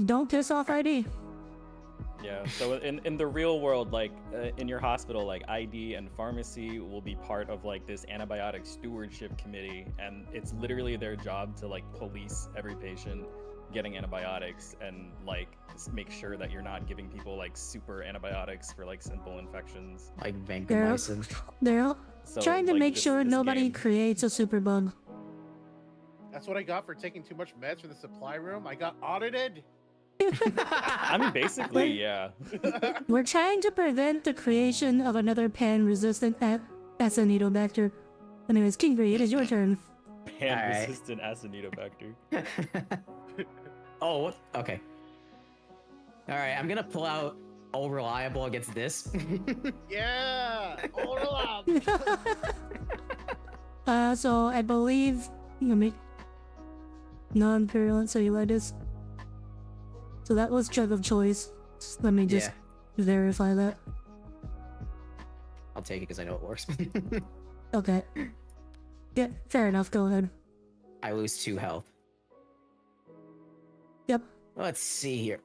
Don't piss off ID. Yeah. So in the real world, like in your hospital, like ID and pharmacy will be part of like this antibiotic stewardship committee, and it's literally their job to like police every patient getting antibiotics and like make sure that you're not giving people like super antibiotics for like simple infections. Like They're, vancomycin. they're So trying to like, make this- sure this nobody game- creates a super bug. That's what I got for taking too much meds from the supply room. I got audited. I mean, basically, yeah. We're trying to prevent the creation of another pan-resistant Acinetobacter. Anyways, Kingbri, it is your turn. Pan-resistant Acinetobacter. Oh, okay. All right, I'm gonna pull out all reliable against this. Yeah! All up! So I believe you make non-virulent cellulitis. So that was drug of choice. Let me just verify that. I'll take it because I know it works. Okay. Yeah, fair enough. Go ahead. I lose 2 health. Yep. Let's see here.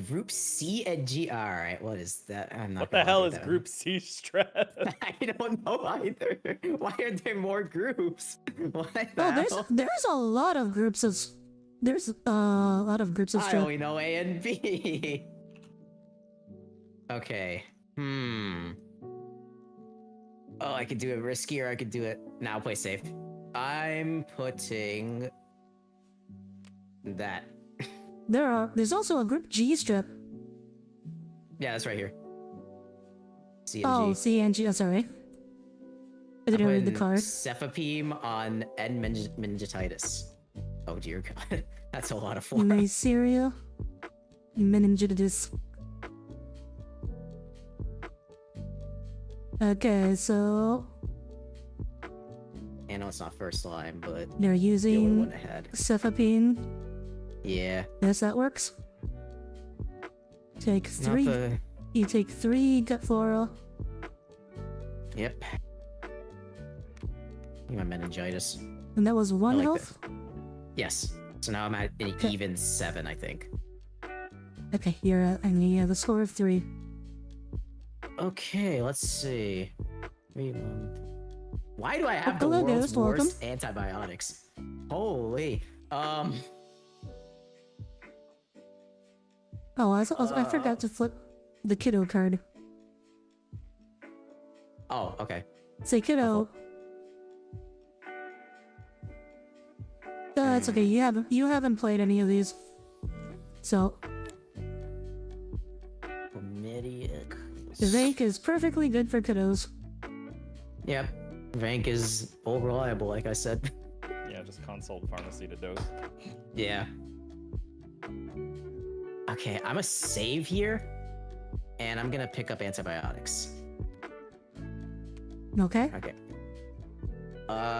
Group C and G. All right, what is that? I'm not. What the hell is Group C stress? I don't know either. Why are there more groups? What the Oh, hell? there's a lot of groups of I strep. only know A and B. Okay. Oh, I could do it riskier. I could do it now. Play safe. I'm putting that. There's also a group G strep. Yeah, that's right here. C and Oh, G. C and G. Oh, sorry. I didn't read the card. Cefepime on N meningitis. Oh dear God, that's a lot of 4. Neisseria. Meningitis. Okay, so I know it's not first line, but they're the only using one ahead. cefepime. Yeah. Yes, that works. Take Not 3. the- You take 3 gut flora. Yep. My meningitis. And that was 1 I like health? Yes. So now I'm at an Okay. even 7, I think. Okay, you're at the score of 3. Okay, let's see. Why do I have the Hello, world's Ghost, welcome. worst antibiotics? Holy. Oh, I forgot to flip the kiddo card. Oh, okay. Say kiddo. It's okay. You haven't played any of these, so Chlamydia. Vank is perfectly good for kiddos. Yep. Vank is all reliable, like I said. Yeah, just consult pharmacy to dose. Yeah. Okay, I'm a save here, and I'm gonna pick up antibiotics. Okay. Okay.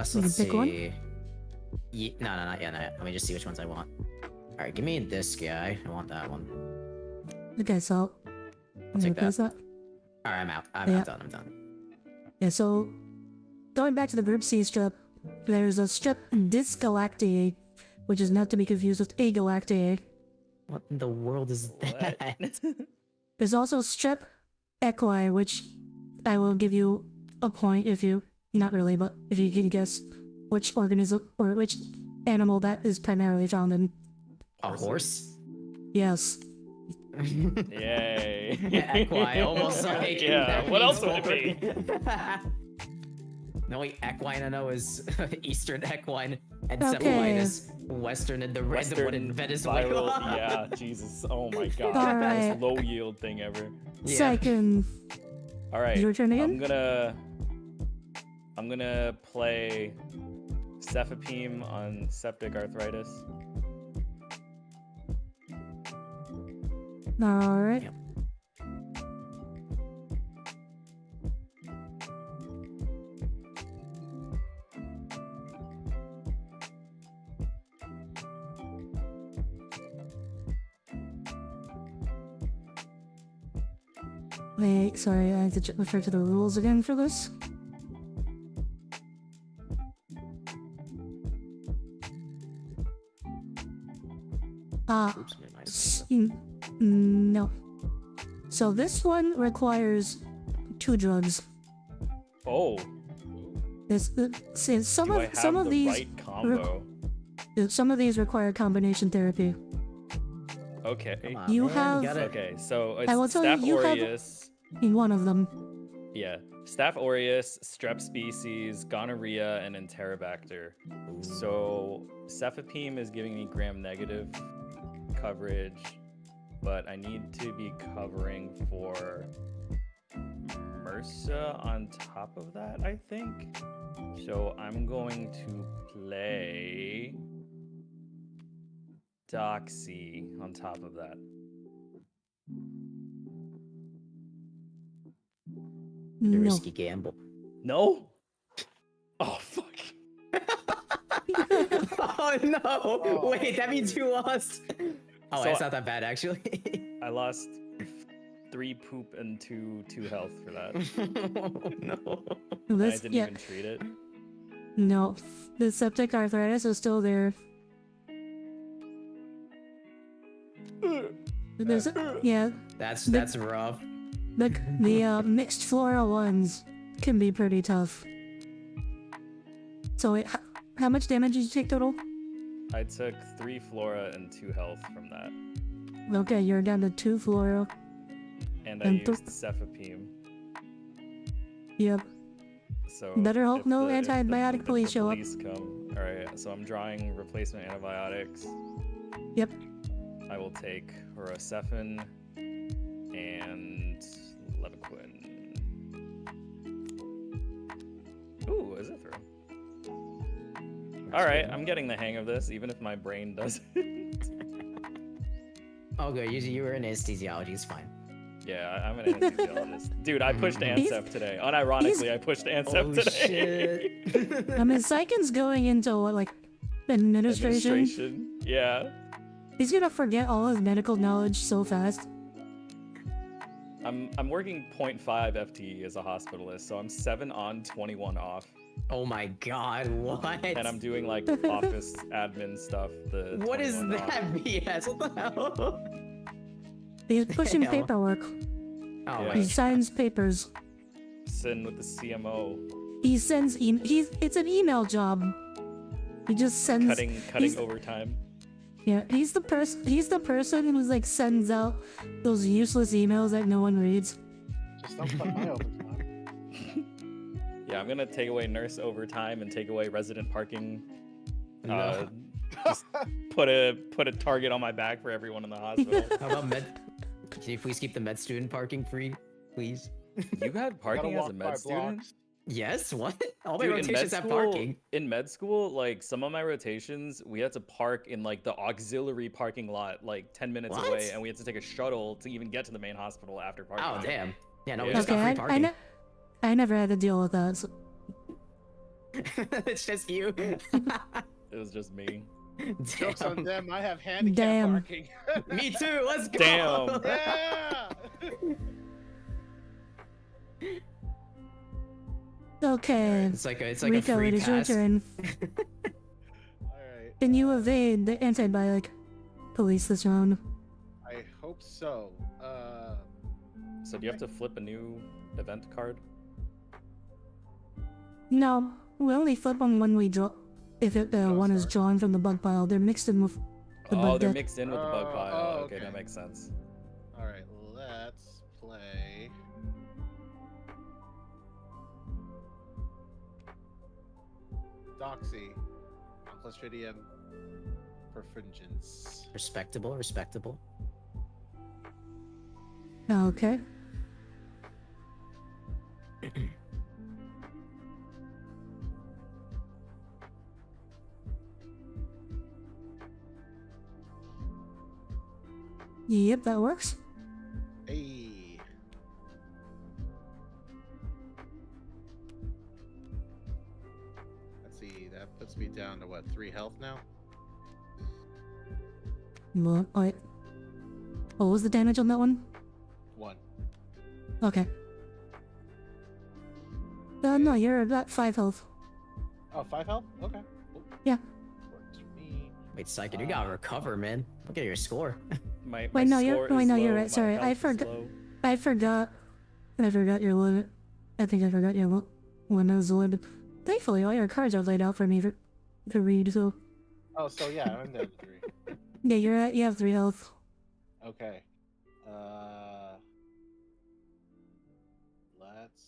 So You let's can pick one? see. No, not yet. Let me just see which ones I want. All right, give me this guy. I want that one. Okay, so I'm take gonna replace that. All right, I'm out. I'm Yeah. done. I'm done. Yeah. So going back to the group C strep, there's a strep dysgalactiae, which is not to be confused with agalactiae. What in the world is that? What? There's also strep equi, which I will give you a point if you, not really, but if you can guess which organism or which animal that is primarily found in. A horse? Yes. Yay. Yeah, equi, almost like. Yeah, that what means else would it be? The only equine I know is Eastern equine, and Okay. Cephalite is Western and the random one in Viral, Venezuela. yeah, Jesus. Oh my god. Alright. Most low yield thing ever. Yeah. Saiken, Alright. your turn again? I'm gonna play Cefepime on septic arthritis. Alright. Yep. Wait, sorry, I have to refer to the rules again for this. Oops, made my- No. So this one requires 2 drugs. Oh, Some do I of have some of the these right combo? some of these require combination therapy. Okay. Come on, You man, have- gotta- Okay, so I will it's tell you, Staph you have- aureus. In one of them. Yeah, Staph aureus, strep species, gonorrhea, and Enterobacter. So Cefepime is giving me gram-negative coverage. but I need to be covering for MRSA on top of that, I think. So I'm going to play Doxy on top of that. The No. risky gamble. No? Oh, fuck. Oh no! Oh, Wait, that means you lost. Oh, So it's not that bad actually. I lost 3 poop and 2 health for that. No. And I This, didn't yeah, even treat it. no. The septic arthritis is still there. There's, yeah, That's rough. the mixed flora ones can be pretty tough. So wait, how much damage did you take total? I took 3 flora and 2 health from that. Okay, you're down to 2 flora. And I And used Cephapime. Yep. So Better hope if no the- if the- antibiotic if the police show up. police come. Alright, so I'm drawing replacement antibiotics. Yep. I will take Rosefin and Levaquin. Ooh, is it through? Alright, I'm getting the hang of this, even if my brain doesn't. Oh good, you were in anesthesiology, it's fine. Yeah, I'm an anesthesiologist. Dude, I pushed Ansef today. Unironically, I pushed Ansef Oh today. shit. I mean, Saiken's going into what, like administration. Yeah. He's gonna forget all his medical knowledge so fast. I'm working 0.5 FTE as a hospitalist, so I'm 7 on, 21 off. Oh my god, what? And I'm doing like office admin stuff. What is 21 off. that BS? What the hell? He's pushing Damn. paperwork. Oh Yeah. my He signs papers. Sitting with the CMO, He sends it's an email job. He just sends cutting he's- overtime. Yeah, he's the person who's like sends out those useless emails that no one reads. Just don't cut my overtime. Yeah, I'm gonna take away nurse overtime and take away resident parking. No. Just put a target on my back for everyone in the hospital. How about med? Can you please keep the med student parking free, please? You had parking Gotta as a walk by med student? blocks. Yes. What? All my Dude, in med rotations have school, parking. in med school, like some of my rotations, we had to park in like the auxiliary parking lot, like 10 minutes What? away, and we had to take a shuttle to even get to the main hospital after parking. Oh damn. Yeah, no, we Yeah. just Okay, got free parking. I never had to deal with that. So. It's just you. It was just me. Jokes on Damn. them. I have handicap Damn. parking. Me too. Let's go. Damn. Yeah. Okay, It's like a Riko, free it is your pass. turn. All right. Can you evade the antibiotic police this round? I hope so. So do you have to flip a new event card? No, we only flip on when we draw. If one is sorry. drawn from the bug pile, they're mixed in with the Oh, bug they're deck. mixed in with the bug Oh, pile. oh, Okay, okay. that makes sense. All right. Let's play. Doxy, on Clostridium perfringens. Respectable, respectable. Okay. Yep, that works. Hey. Let's see. That puts me down to what, 3 health now? Well, wait. What was the damage on that one? 1. Okay. No, you're at 5 health. Oh, 5 health? Okay. Cool. Yeah. Works for me. Wait, Saiken, you gotta recover, man. Look at your score. My Wait, no, score is you're low, right. my Sorry, health I is forgot. low. I forgot your limit. I think I forgot your when I was limit. Thankfully, all your cards are laid out for me to read. So Oh, so yeah, I'm down to 3. yeah, you have 3 health. Okay. Let's.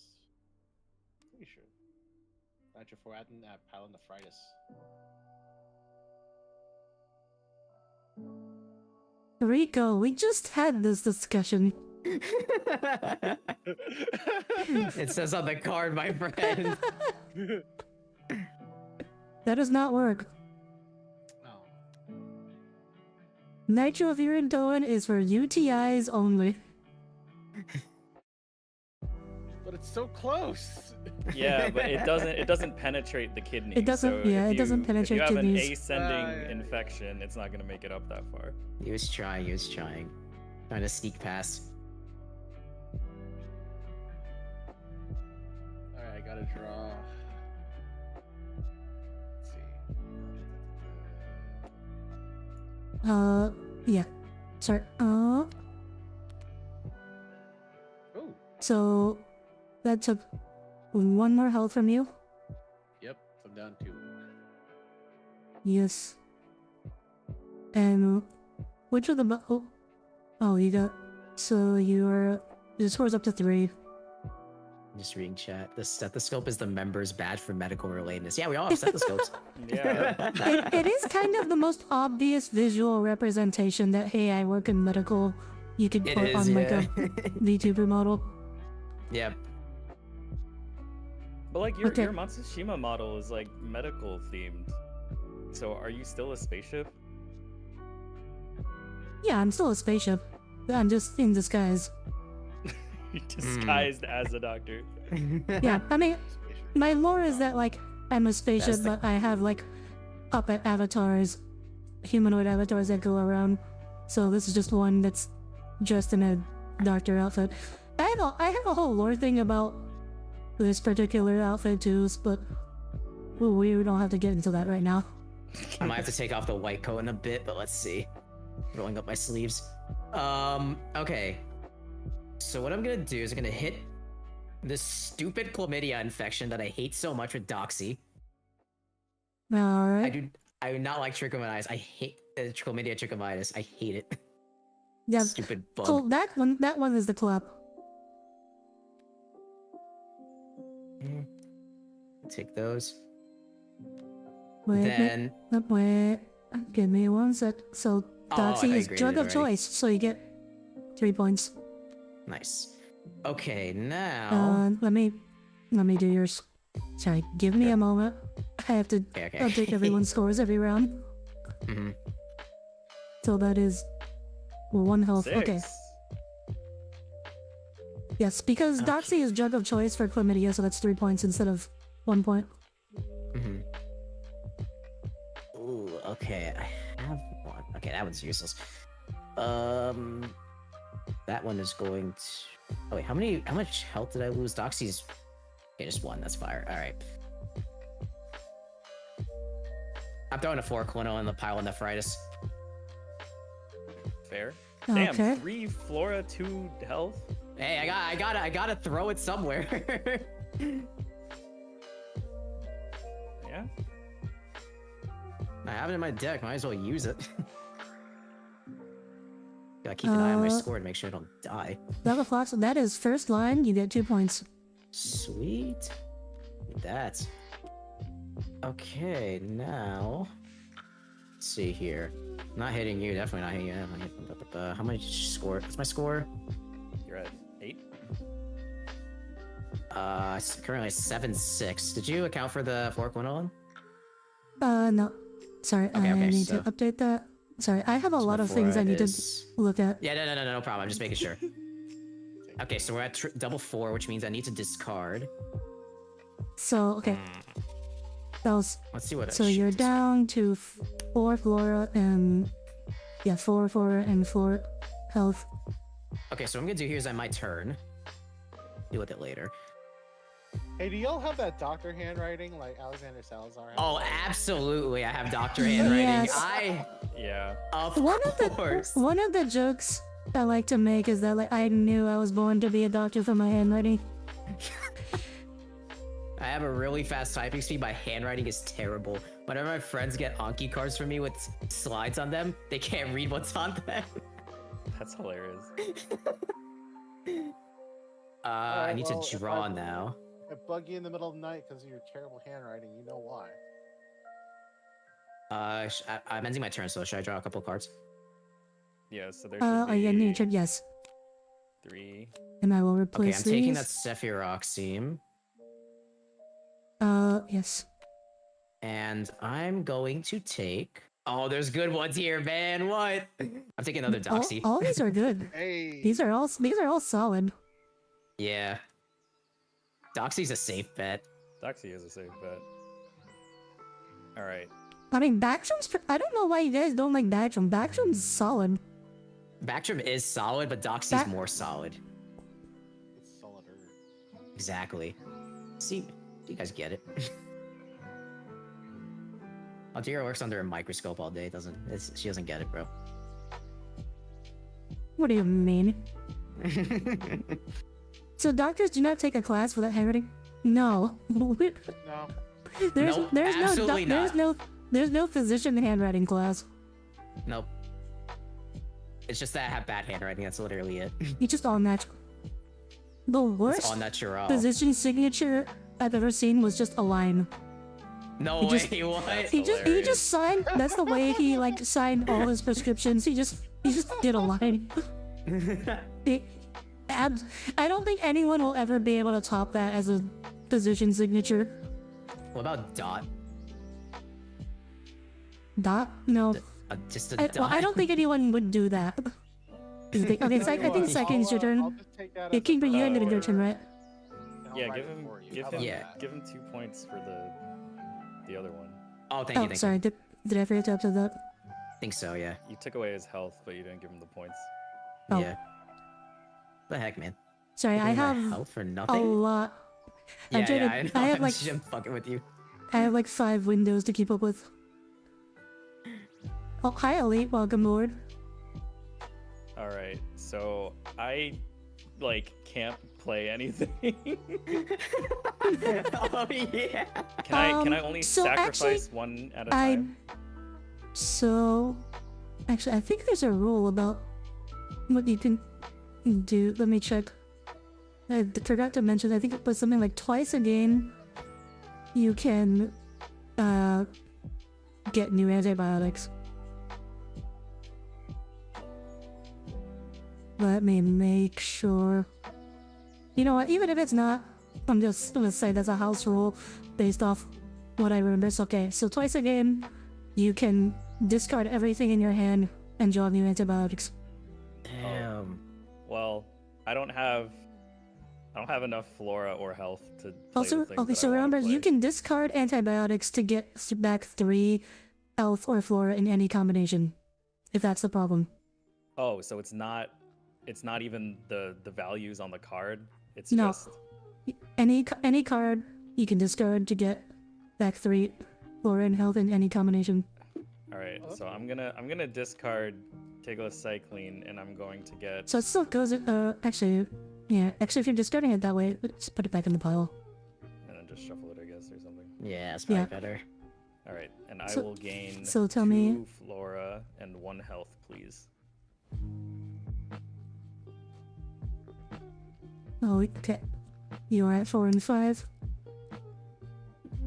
Pretty sure. Voucher for adding palonephritis. Riko, we just had this discussion. It says on the card, my friend. That does not work. Oh. Nitrofurantoin is for UTIs only. But it's so close. Yeah, but it doesn't penetrate the kidney. It doesn't- yeah, it doesn't penetrate If you have kidneys. an ascending infection, it's not gonna make it up that far. He was trying. Trying to sneak past. Alright, I gotta draw. Let's see. Yeah. Sorry. Oh, So that took one more health from you. yep. I'm down 2. Yes. And which of the you got. So your score's up to 3. Just reading chat. The stethoscope is the member's badge for medical relatedness. Yeah, we all have stethoscopes. Yeah. It is kind of the most obvious visual representation that hey, I work in medical. You could It put is, on like yeah. a VTuber model. Yeah. But like your Okay. Matsushima model is like medical themed. So are you still a spaceship? Yeah, I'm still a spaceship. I'm just in disguise. Disguised as a doctor. Yeah, I mean, my lore is that like I'm a spaceship, That's the- but I have like puppet avatars, humanoid avatars that go around. So this is just one that's dressed in a doctor outfit. I have a whole lore thing about this particular outfit too, but we don't have to get into that right now. I might have to take off the white coat in a bit, but let's see. Rolling up my sleeves. Okay. So what I'm gonna do is I'm gonna hit this stupid chlamydia infection that I hate so much with Doxy. All I right. do not like trichomoniasis. I hate chlamydia trichomitis. I hate it. Yeah. Stupid bug. So that one is the clap. Take those. Wait, Then wait. Give me one sec. So Oh, I thought Doxy you is graded drug it of already. choice, so you get 3 points. nice. Okay, now Let me do yours. Sorry, give me a moment. I have to okay. update everyone's scores every round. Mhm. So that is 1 health. 6. Okay. Yes, because Okay. Doxy is drug of choice for chlamydia, so that's 3 points instead of 1 point. Mhm. Ooh, okay. I have one. Okay, that one's useless. That one is going to. Oh wait, how much health did I lose? Doxy's. Okay, just 1. That's fire. All right. I'm throwing a 4 Quino in the pile of nephritis. Fair. Damn, Okay. 3 flora, 2 health. Hey, I gotta throw it somewhere. Yeah. I have it in my deck. Might as well use it. Gotta keep an eye on my score to make sure I don't die. Lava Fox, that is first line, you get 2 points. Sweet. That's okay. Now, let's see here. Not hitting you. Definitely not hitting you. I'm not hitting, how much score? What's my score? You're at 8. It's currently 7-6. Did you account for the 4 quinolin? No. Sorry, Okay, I okay, need so- to update that. Sorry, I have a lot of Before things I need is- to look at. Yeah, no problem. I'm just making sure. Okay, so we're at double 4, which means I need to discard. So, okay. That was, Let's see what. I so should you're discard. down to 4 flora and... Yeah, 4 and 4 health. Okay, so what I'm gonna do here is on my turn. Deal with it later. Hey, do y'all have that doctor handwriting like Alexander Salazar? has? Oh, absolutely. I have doctor handwriting. Yes. Yeah. Of One course. of the jokes I like to make is that like I knew I was born to be a doctor for my handwriting. I have a really fast typing speed. My handwriting is terrible. Whenever my friends get Anki cards from me with slides on them, they can't read what's on them. That's hilarious. I need well, to if draw I- now. I bug you in the middle of the night because of your terrible handwriting. You know why? I'm ending my turn, so should I draw a couple cards? Yeah, so there should be yeah, nature, yes. 3. And I will Okay, replace I'm taking that these. Sephiroxime, Yes. and I'm going to take. Oh, there's good ones here, man. What? I'm taking another Doxy. All these are good. Hey. These are all solid. Yeah. Doxy's a safe bet. Doxy is a safe bet. Alright. I mean, Backstrom's. I don't know why you guys don't like Backstrom. Backstrom's solid. Bactrim is solid, but Doxy's Back- more solid. It's solider. Exactly. See, you guys get it. Audire works under a microscope all day. She doesn't get it, bro. What do you mean? So doctors do not take a class without handwriting? No. No. There's Nope, there's absolutely there's no physician handwriting class. Nope. It's just that I have bad handwriting. That's literally it. You just all natural. The It's worst all natural. physician signature I've ever seen was just a line. No He way. just- What? He just signed. That's the way he like signed all his prescriptions. He just did a line. And I don't think anyone will ever be able to top that as a physician signature. What about dot? Dot? No. Just a dot. Well, I don't think anyone would do that. Okay, I think Saiken's your turn. I'll just take that Yeah, as a Kingbri, you ended your for- turn, right? and I'll Yeah, write give it him for you. give How him about Yeah. that? give him 2 points for the other one. Oh, thank you. Oh, Thank sorry. you. Did I forget to update that? I think so. Yeah. You took away his health, but you didn't give him the points. Oh. Yeah. The heck, man. Sorry, I Giving my have health for a nothing. lot. Yeah, I'm trying yeah. to- I know. I have, like- I'm fucking with you. I have like 5 windows to keep up with. Oh, hi, Elite. Welcome aboard. All right, so I can't play anything. Oh yeah. Can I only so sacrifice actually, one at a time? Actually, I think there's a rule about what you can do. Let me check. I forgot to mention, I think it was something like twice a game you can get new antibiotics. Let me make sure. You know what, even if it's not, I'm just gonna say that's a house rule based off what I remember. So, okay, so twice a game you can discard everything in your hand and draw new antibiotics. Damn. Well, I don't have enough flora or health to play Also, the things okay, that so I wanna remember, you play. can discard antibiotics to get back 3 health or flora in any combination, if that's the problem. Oh, so it's not even the values on the card. It's No. just Any card you can discard to get back 3 flora and health in any combination. all right. So I'm gonna discard Tegocycline, and I'm going to get. So it still goes, actually, if you're discarding it that way, just put it back in the pile. And then just shuffle it, I guess, or something. Yeah, it's probably Yeah. better. All right, and I So- will gain so tell 2 me- flora and 1 health, please. Oh, okay. You're at 4 and 5.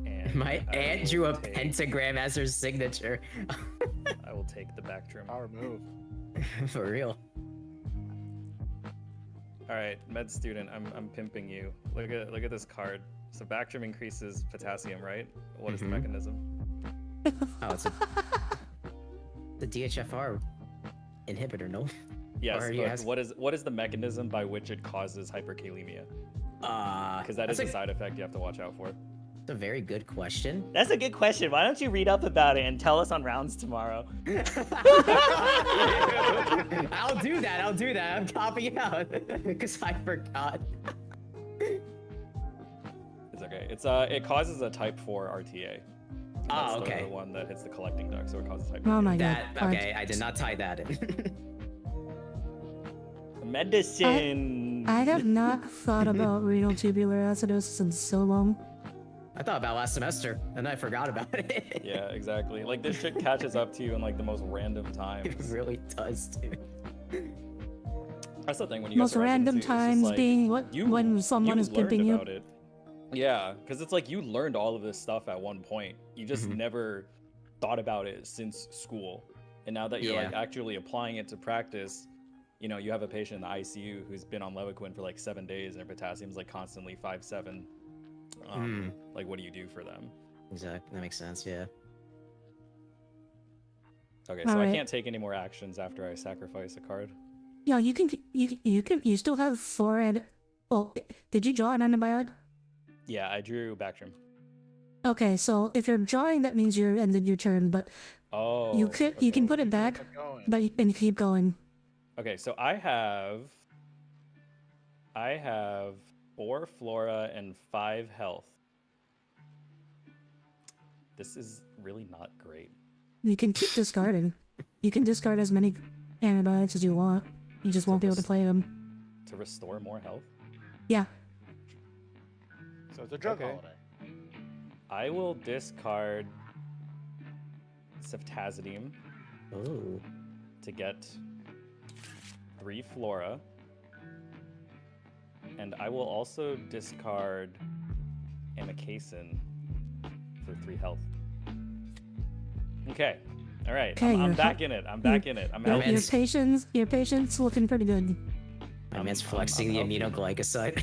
And My I aunt will drew a take- pentagram as her signature. I will take the back trim. Power move. For real. All right, med student, I'm pimping you. Look at this card. So Bactrim increases potassium, right? What is the Mhm. mechanism? Oh, it's the DHFR inhibitor, no? Yes, Or you but ask- what is the mechanism by which it causes hyperkalemia? Because that is that's a side effect you have to watch out for. a very good question. That's a good question. Why don't you read up about it and tell us on rounds tomorrow? I'll do that. I'm copying out because I forgot. It's okay. It causes a type 4 RTA. Oh, That's okay. the one that hits the collecting duct, so it causes hyperkalemia. Oh my That god. okay. I did not tie that in. Medicine. I have not thought about renal tubular acidosis in so long. I thought about last semester and I forgot about it. Yeah, exactly. Like this shit catches up to you in like the most random It times. really does, dude. That's the thing when you Most get to random residency, it's just times like, being when someone is learned pimping you. about it. Yeah, because it's like you learned all of this stuff at one point. You just Mhm. never thought about it since school. And now that you're like Yeah. actually applying it to practice, you know, you have a patient in the ICU who's been on Levaquin for like 7 days and their potassium's like constantly 5-7. Like, what do you do for them? Exactly. That makes sense. Yeah. Okay, so I Alright. can't take any more actions after I sacrifice a card. Yeah, you still have 4 and... Well, did you draw an antibiotic? Yeah, I drew Bactrim. Okay, so if you're drawing, that means you're ended your turn, but Oh. you can put it back, Keep going. but you can keep going. Okay, so I have 4 flora and 5 health. This is really not great. You can keep discarding. You can discard as many antibiotics as you want. You just won't be able to play them. To restore more health? Yeah. So it's a drug Okay. holiday. I will discard ceftazidime Oh. to get 3 flora. And I will also discard amikacin for 3 health. Okay. All right. Okay, I'm you're back in it. I'm back in it. I'm Your, healthy. your patient's looking pretty good. My man's I'm flexing the healthy. aminoglycoside.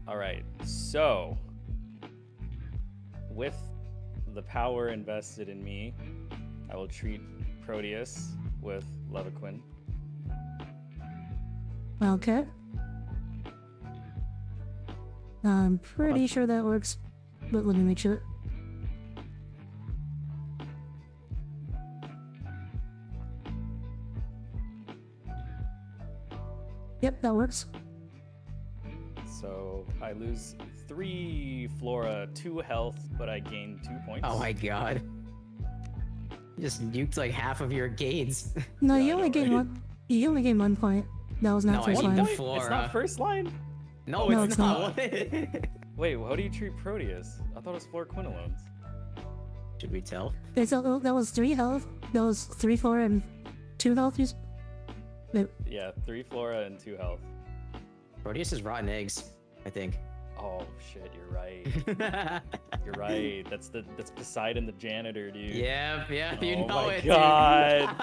All right. So, with the power invested in me, I will treat Proteus with Levaquin. Okay. I'm pretty sure that works, but let me make sure. Yep, that works. So I lose 3 flora, 2 health, but I gain 2 points. Oh my god. You just nuked like half of your gains. No, Yeah, you I only know, gain right? one. You only gain 1 point. That was not No, I first mean line. the It's flora. not first line? No, No, it's it's not. Wait, how do you treat Proteus? I thought it was fluoroquinolones. Should we tell? Okay, so that was 3 health. That was 3, 4, and 2 health. Yeah, 3 flora and 2 health. Proteus is rotten eggs, I think. Oh shit, you're right. You're right. That's Poseidon the janitor, dude. Yeah, you Oh know my it, God.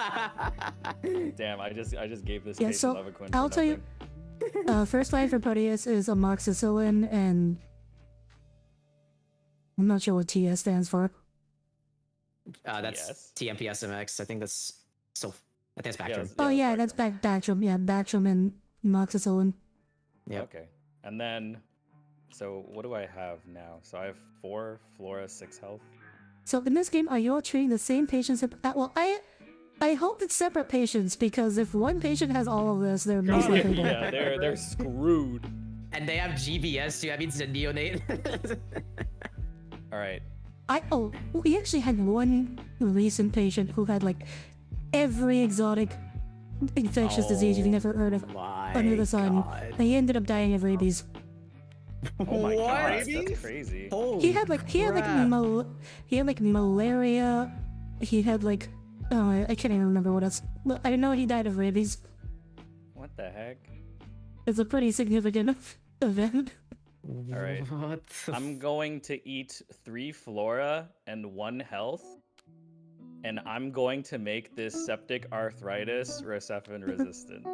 dude. Damn, I just gave this Yeah, patient so Levaquin I'll for tell you. nothing. First line for Proteus is amoxicillin, and I'm not sure what TS stands for. That's Yes. TMPSMX. I think that's so. I think it's Yeah, Bactrim. it's- Oh yeah, it's that's Bactrim. Yeah, Bactrim and amoxicillin. Yep. Okay. And then, so what do I have now? So I have 4 flora, 6 health. So in this game, are you all treating the same patients? Well, I hope it's separate patients, because if one patient has all of this, they're most likely dead. Yeah, they're screwed. And they have GBS too. That means it's a neonate. All right. We actually had one recent patient who had like every exotic infectious disease you've never heard of My under the sun. God. And he ended up dying of rabies. Oh my God, Rabies? that's crazy. Holy He had like malaria. He had like I can't even remember what else. But I know he died of rabies. What the heck? It's a pretty significant event. All right. What the I'm going to eat 3 flora and 1 health, and I'm going to make this septic arthritis Recefin resistant.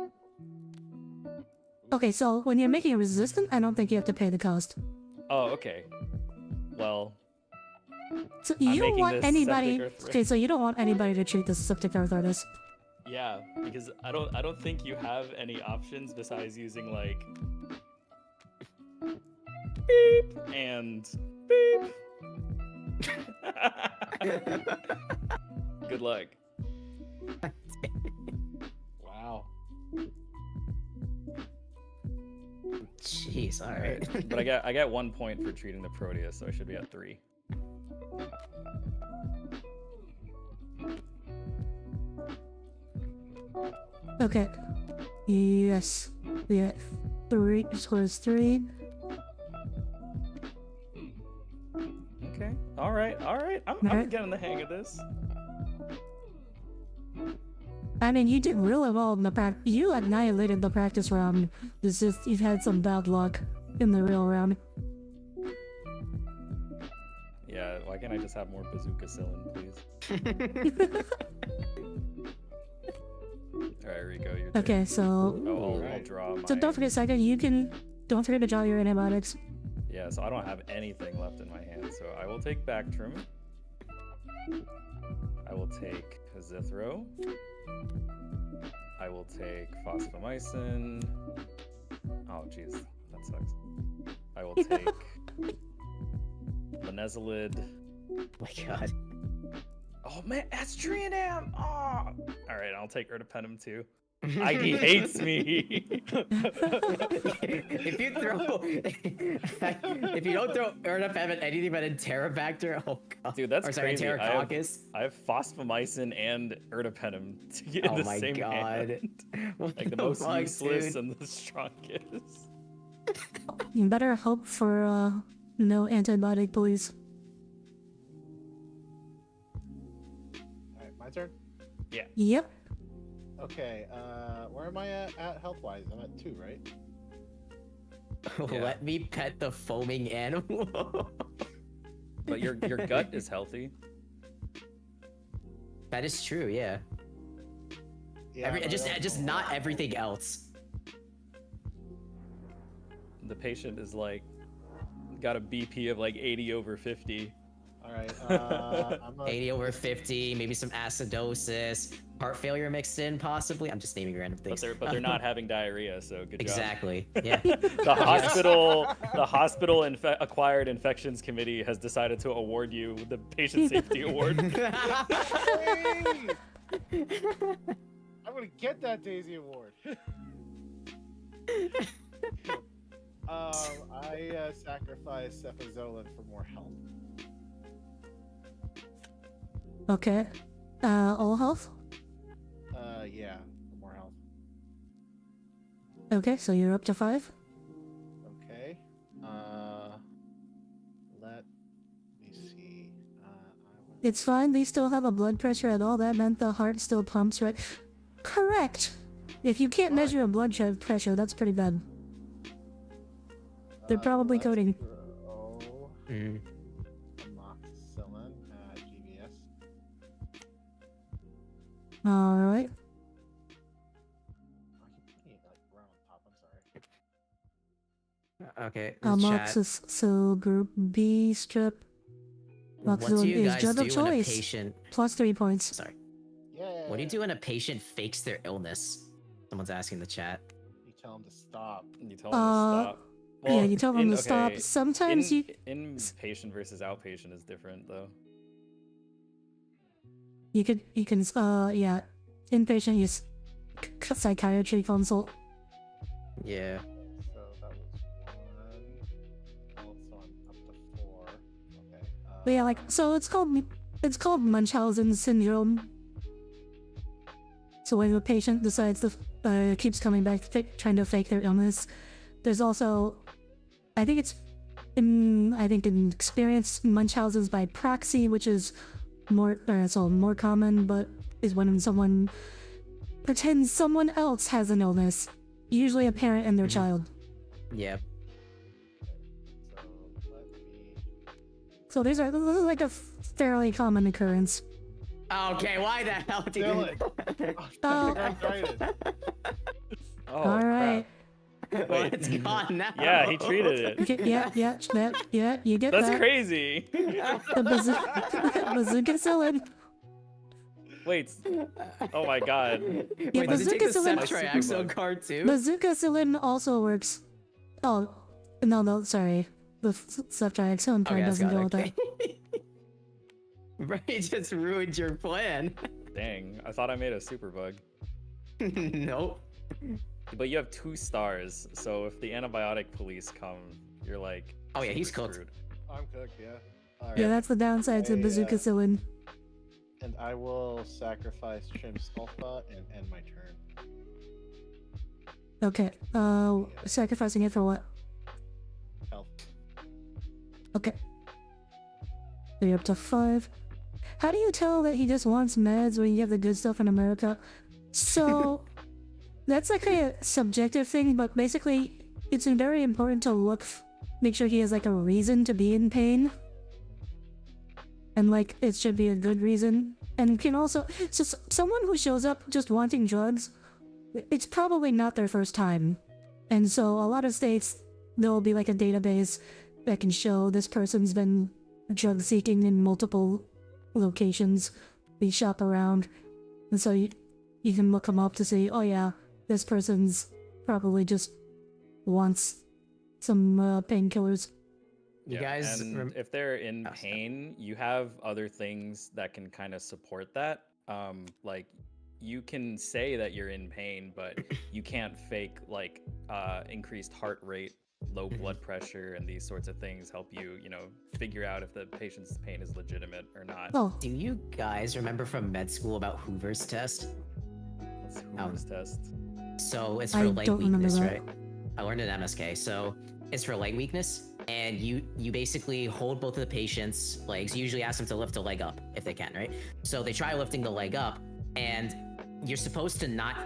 Okay, so when you're making a resistant, I don't think you have to pay the cost. Oh, okay. Well, So you don't making want this anybody. septic arthritis. Okay, so you don't want anybody to treat this septic arthritis. yeah, because I don't think you have any options besides using like beep and beep. Good luck. Wow. Jeez, all right. But I got 1 point for treating the Proteus, so I should be at 3. Okay. Yes. Yeah. 3 scores 3. Okay. All right. I'm Alright. getting the hang of this. I mean, you did really well in the practice. You annihilated the practice round. It's just you've had some bad luck in the real round. Yeah, why can't I just have more bazooka-cillin, please? Alright, Riko, you're Okay, so I'll draw my... so don't forget, Saiken, don't forget to draw your antibiotics. Yeah, so I don't have anything left in my hand, so I will take Bactrim. I will take Zithro. I will take Phosphomycin. Oh, jeez, that sucks. I will take Linezolid. Oh my god. Oh man, Astrianam! Oh! Alright, I'll take Ertapenem too. ID hates me. If you don't throw Ertapenem at anything but Enterobacter, oh god. Dude, that's or sorry, crazy. Enterococcus. I have Phosphomycin and Ertapenem to get in the same hand. What Like the most fuck, useless dude? and the strongest. You better hope for no antibiotic, please. Alright, my turn. Yep. Okay, where am I at health-wise? I'm at 2, right? Yeah. Let me pet the foaming animal. But your gut is healthy. That is true, yeah. Yeah, but I Just don't know not why. everything else. The patient is like got a BP of like 80/50. Alright, I'm a 80 over 50, maybe some acidosis, heart failure mixed in, possibly. I'm just naming random But things. they're not having diarrhea, so good job. Exactly. Yeah. The hospital acquired infections committee has decided to award you the patient safety award. Hey! I'm gonna get that Daisy Award. I sacrifice Cephazolin for more health. Okay. All health? Yeah, for more health. Okay, so you're up to 5. Okay. Let me see. It's fine, they still have a blood pressure and all that meant the heart still pumps, right? Correct! If you can't measure a blood pressure, that's pretty bad. They're probably let's coding. throw Mm. amoxicillin at GBS. Alright. I keep putting it like right on top. I'm sorry. Okay. Amoxis, so group B strip. What do Amoxicillin you is guys drug of do when a choice. patient? Plus 3 points. Sorry. Yeah. What do you do when a patient fakes their illness? Someone's asking in the chat. You tell him to stop. You tell them to stop. Yeah, you tell them to stop. okay, Sometimes you... Inpatient versus outpatient is different though. You can, yeah. Inpatient use psychiatry consult. Yeah. So that was 1. Also, I'm up to 4. Okay. But yeah, like, so it's called Munchausen syndrome. So when a patient decides to, keeps coming back, trying to fake their illness, there's also, I think in experience, Munchausen's by proxy, which is more common, but is when someone pretends someone else has an illness, usually a parent and their child. Yeah. So let me. So this is like a fairly common occurrence. Okay, why the hell do you... Dylan. Oh. Arthritis. Oh, All right. Well, it's gone now. Yeah, he treated it. Okay, yeah, you get That's that. crazy. The bazooka-cillin. Wait. Oh my god. Yeah, Wait, does it take the bazooka-cillin. ceftriaxone card too? Bazooka-cillin also works. Oh, no, sorry. The ceftriaxone card Okay, doesn't go with that. Ray just ruined your plan. Dang, I thought I made a super bug. Nope. But you have 2 stars, so if the antibiotic police come, you're like. Oh yeah, he's super cooked. screwed. I'm cooked, yeah. Alright. Yeah, that's the downside to bazooka-cillin. And I will sacrifice Trim Sulfa and end my turn. Okay, sacrificing it for what? Health. Okay. So you're up to 5. How do you tell that he just wants meds when you have the good stuff in America? So, that's like a subjective thing, but basically, it's very important to make sure he has like a reason to be in pain. and like it should be a good reason. And can also just someone who shows up just wanting drugs, it's probably not their first time, and so a lot of states there'll be like a database that can show this person's been drug seeking in multiple locations. We shop around, and so you can look them up to see, oh yeah, this person's probably just wants some painkillers. You guys, and if they're in pain, you have other things that can kind of support that. Like you can say that you're in pain, but you can't fake like increased heart rate, low blood pressure, and these sorts of things help you, figure out if the patient's pain is legitimate or not. Oh, do you guys remember from med school about Hoover's test? What's Hoover's test? So it's for I leg don't remember weakness, that. right? I learned in MSK. So it's for leg weakness, and you basically hold both of the patient's legs. You usually ask them to lift a leg up if they can, right? So they try lifting the leg up, and you're supposed to not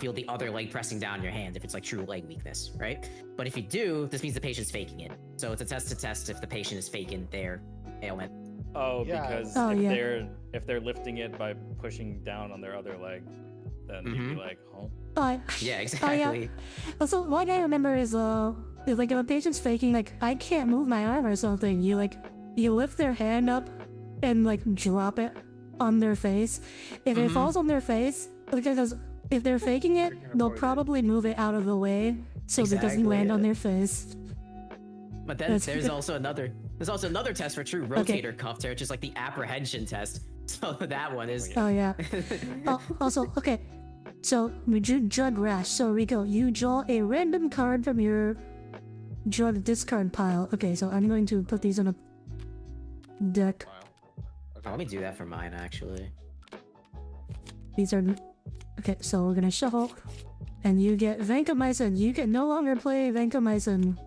feel the other leg pressing down your hand if it's like true leg weakness, right? But if you do, this means the patient's faking it. So it's a test to test if the patient is faking their ailment. Oh, Yeah. because if they're lifting it by pushing down on their other leg, then you'd be like, oh. Yeah, exactly. Yeah. Also, what I remember is like if a patient's faking, like I can't move my arm or something, you lift their hand up and like drop it on their face. If it falls on their face, because if they're faking it, they'll probably move it out of the way so it doesn't land on their face. But then there's also another test for true rotator cuff tear, which is like the apprehension test. So that one is. Oh yeah. Also, okay. So we drew drug rash. So Riko, you draw a random card from your drug discard pile. Okay, so I'm going to put these on a deck. Oh, let me do that for mine actually. These are okay. So we're gonna shuffle, and you get vancomycin. You can no longer play vancomycin.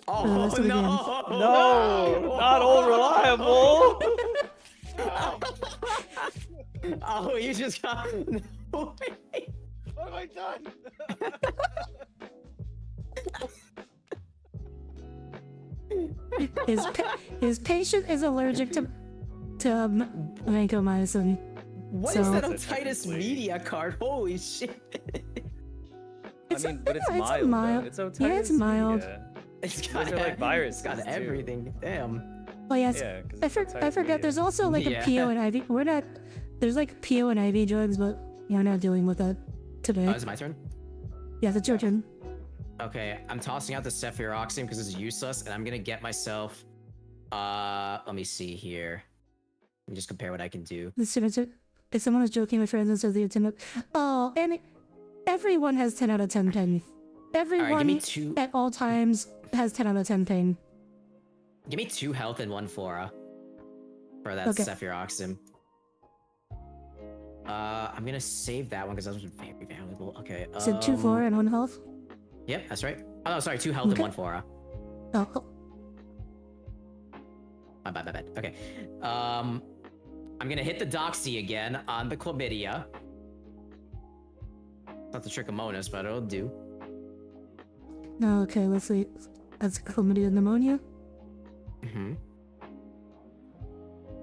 Oh rest of the game. No, not all reliable. Oh, you just got. No way. What have I done? His patient is allergic to vancomycin. What So- is that That's otitis technically- media card? Holy shit! It's but it's yeah, mild. mild. Though. It's otitis Yeah, it's mild. media. It's Those are like viruses, It's got too. everything. Damn. Oh yes, Yeah, 'cause I it's otitis forgot. media. There's also like Yeah. a PO and IV. We're not. There's like PO and IV drugs, but yeah, we're not dealing with that today. Oh, is it my turn? Yes, it's your turn. Okay, I'm tossing out the cephaloxime because it's useless, and I'm gonna get myself. Let me see here. Let me just compare what I can do. If someone was joking with friends and says the attendant, oh, and everyone has 10 out of 10 pain. Everyone give me two. at all times has 10 out of 10 pain. Give me 2 health and 1 flora for that Okay. cephaloxime. I'm gonna save that one because that was very valuable. Okay. So 2 flora and 1 health. Yep, that's right. Oh no, sorry, 2 health and Okay. 1 flora. Oh, My bad. Okay. I'm gonna hit the doxy again on the chlamydia. Not the trichomonas, but it'll do. no, okay, let's see. That's chlamydia pneumonia. Mm-hmm.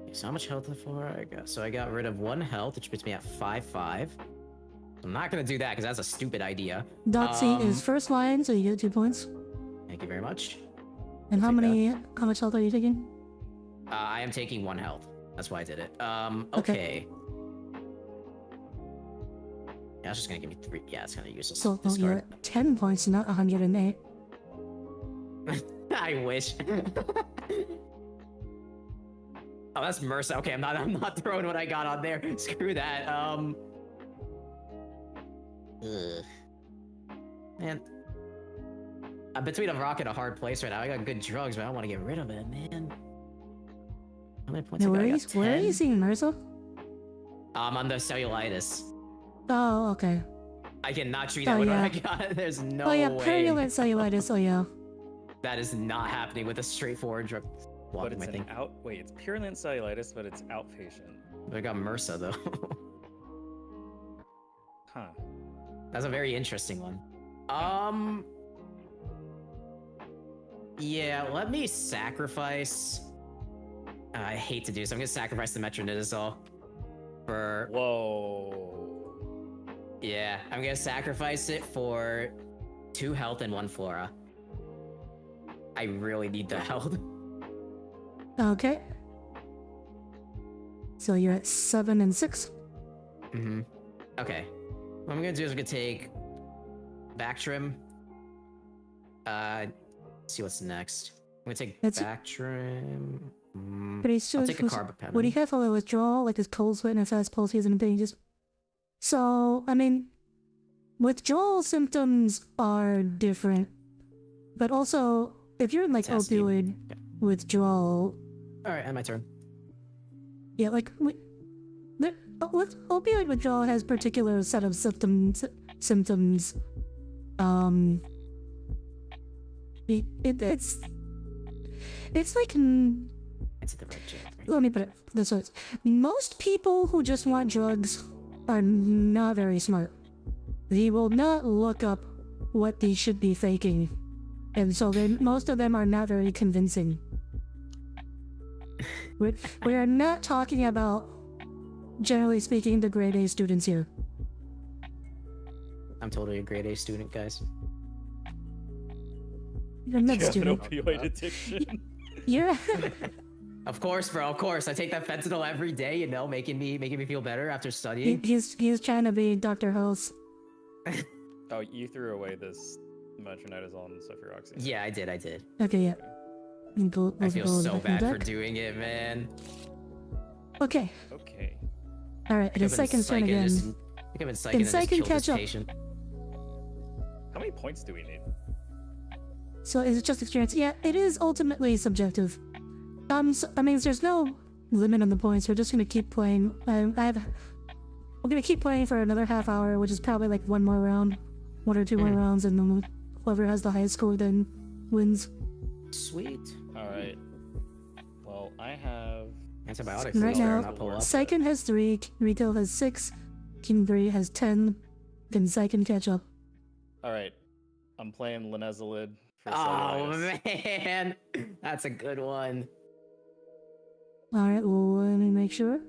Okay, so how much health for I got? So I got rid of 1 health, which puts me at 5-5. I'm not gonna do that because that's a stupid idea. Doxy is first line, so you get 2 points. Thank you very much. And how take much health are you taking? I am taking 1 health. That's why I did it. Okay. Okay. Yeah, it's just gonna give me 3. Yeah, it's kind of useless. So you're Discard. at 10 points, not 108. I wish. Oh, that's MRSA. Okay, I'm not throwing what I got on there. Screw that. Ugh. Man. I'm between a rock and a hard place right now. I got good drugs, but I don't want to get rid of it, man. How many points Now, I where got? are you 10? seeing MRSA? On the cellulitis. Oh, okay. I cannot treat that Oh, with yeah. what I got. There's no Oh yeah, way. purulent cellulitis. Oh yeah. That is not happening with a straightforward drug. But Blocking it's my thing. it's purulent cellulitis, but it's outpatient. But I got MRSA though. Huh. That's a very interesting one. Yeah, let me sacrifice. I hate to do this. I'm gonna sacrifice the metronidazole for. Whoa. Yeah, I'm gonna sacrifice it for 2 health and 1 flora. I really need the health. Okay. So you're at 7 and 6. Mm-hmm. Okay. What I'm gonna do is I'm gonna take Bactrim. See what's next. I'm gonna take That's- Bactrim. But he's I'll still take a carbapenem. would he have a withdrawal, like his cold sweat and a fast pulse, he hasn't been just. So, I mean, withdrawal symptoms are different. But also, if you're in like Testing. opioid withdrawal, Alright, and my turn. yeah, like opioid withdrawal has particular set of symptoms. It's like It's at the right jail. Right? let me put it this way: most people who just want drugs are not very smart. They will not look up what they should be faking, and so most of them are not very convincing. We are not talking about, generally speaking, the grade A students here. I'm totally a grade A student, guys. You're a med You have an student. opioid addiction. You're Of course, bro. Of course. I take that fentanyl every day. You know, making me feel better after studying. he's trying to be Dr. House. Oh, you threw away this metronidazole and cefuroxime. Yeah, I did. Okay, yeah. I feel so bad for doing it, man. Okay, Okay. all right. It is Saiken's turn again. I think I've been psyching Can and just Saiken killed this catch up? patient. How many points do we need? So is it just experience? Yeah, it is ultimately subjective. So, I mean, there's no limit on the points. We're just gonna keep playing. We're gonna keep playing for another half hour, which is probably like 1 more round, 1 or 2 more rounds, and then whoever has the highest score then wins. Sweet. All right. Well, I have Antibiotics. Right these better now, not pull up. Saiken has 3, Riko has 6, Kingbri has 10. Can Saiken catch up? All right. I'm playing linezolid for Oh cellulitis. man, that's a good one. All right, well, let me make sure.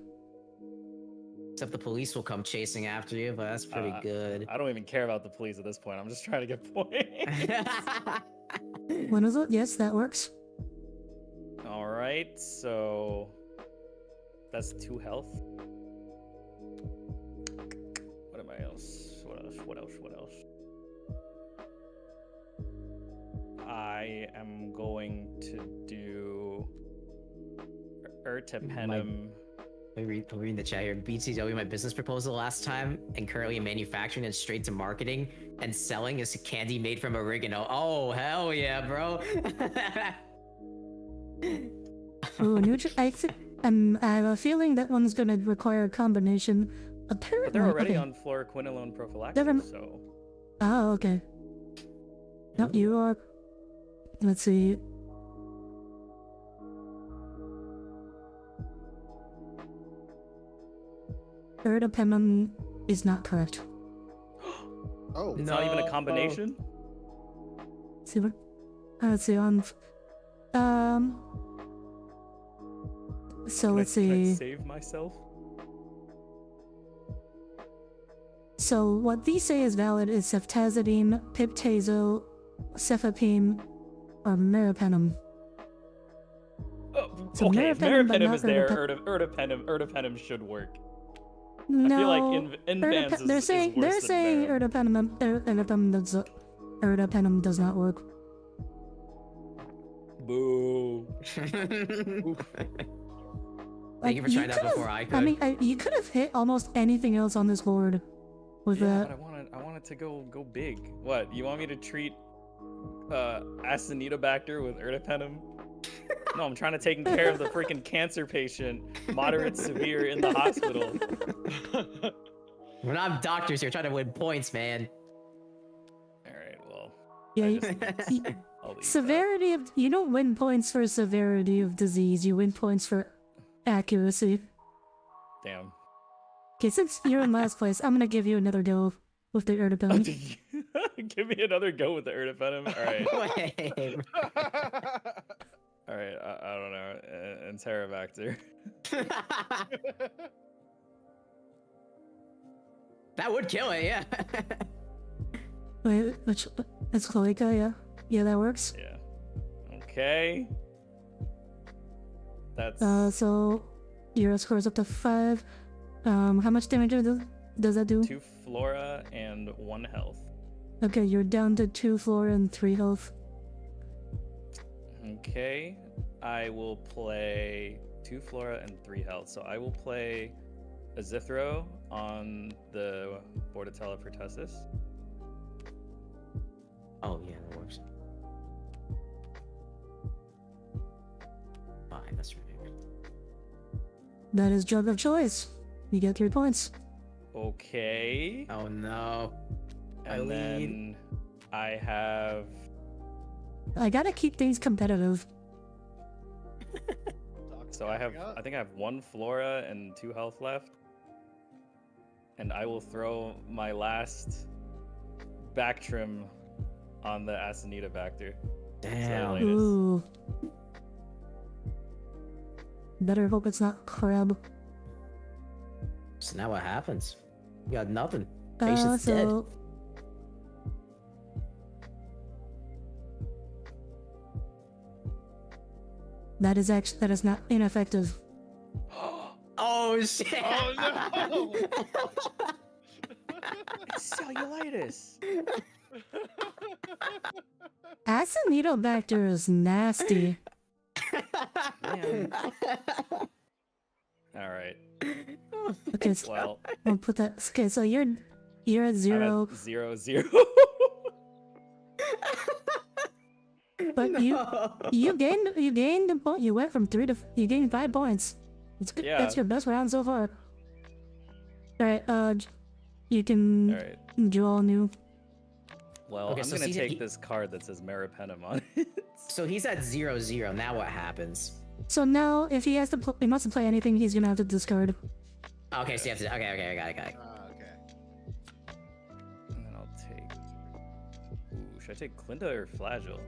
Except the police will come chasing after you, but that's pretty good. I don't even care about the police at this point. I'm just trying to get points. When is it? Yes, that works. All right. So that's 2 health. What am I else? What else? I am going to do ertapenem. Let me read the chat here. BTW, my business proposal last time, and currently manufacturing and straight to marketing and selling is candy made from oregano. Oh, hell yeah, bro. Ooh, I have a feeling that one's gonna require a combination. Apparently, But they're already okay. on fluoroquinolone prophylaxis, Never- so Oh, okay. No, you are. Let's see. Ertapenem is not correct. Oh, it's not even a No. combination. See what? Let's see on. So let's Can I see. save myself? So what these say is valid is ceftazidime, piptazo, cefepime, or meropenem. Oh, So okay, if meropenem, but meropenem not is there, ertapenem. ertapenem should work. No, I feel like Invans is, they're is saying worse than Mero. ertapenem does not work. Boo. Thank you for you trying that could've- before I could. I mean, you could have hit almost anything else on this board with Yeah, that. but I wanted to go big. What? You want me to treat Acinetobacter with ertapenem? No, I'm trying to take care of the freaking cancer patient, moderate severe in the hospital. We're not doctors here trying to win points, man. All right, well, Yeah, I you- just, I'll leave that. severity of you don't win points for severity of disease. You win points for accuracy. Damn. Okay, since you're in last place, I'm gonna give you another go with the ertapenem. Give me another go with the ertapenem. All right. Wait. All right, I don't know. Enterovactor. That would kill it, yeah. Wait, which? It's Cloaca, yeah. Yeah, that works. Yeah. Okay. That's So your score is up to 5. How much damage does that do? 2 flora and 1 health. Okay, you're down to 2 flora and 3 health. Okay. I will play 2 flora and 3 health. So I will play Azithro on the Bordetella pertussis. Oh, yeah, that works. Fine, that's right. That is drug of choice. You get 3 points. Okay. Oh, no. And then I have I gotta keep things competitive. so I think I have 1 flora and 2 health left. And I will throw my last back trim on the Acineta Vector. Damn. Ooh. Better hope it's not crab. So now what happens? You got nothing. Patient's dead. So that is not ineffective. Oh, shit. Oh no! It's cellulitis. Acinetobacter is nasty. Man. All right. Okay, so Well, we'll put that. Okay, so you're at I'm 0, at 0-0. but you gained a point. You went from 3 to you gained 5 points. It's good. Yeah. That's your best round so far. All right, you can All right. draw new. Well, Okay, I'm so gonna see, take this card that says Maripenum on it. So he's at 0-0. Now what happens? So now, if he has to, he must play anything, he's gonna have to discard. Okay, so you have to. Okay, I got it. Okay. And then I'll take. Ooh, should I take Clinda or Flagell?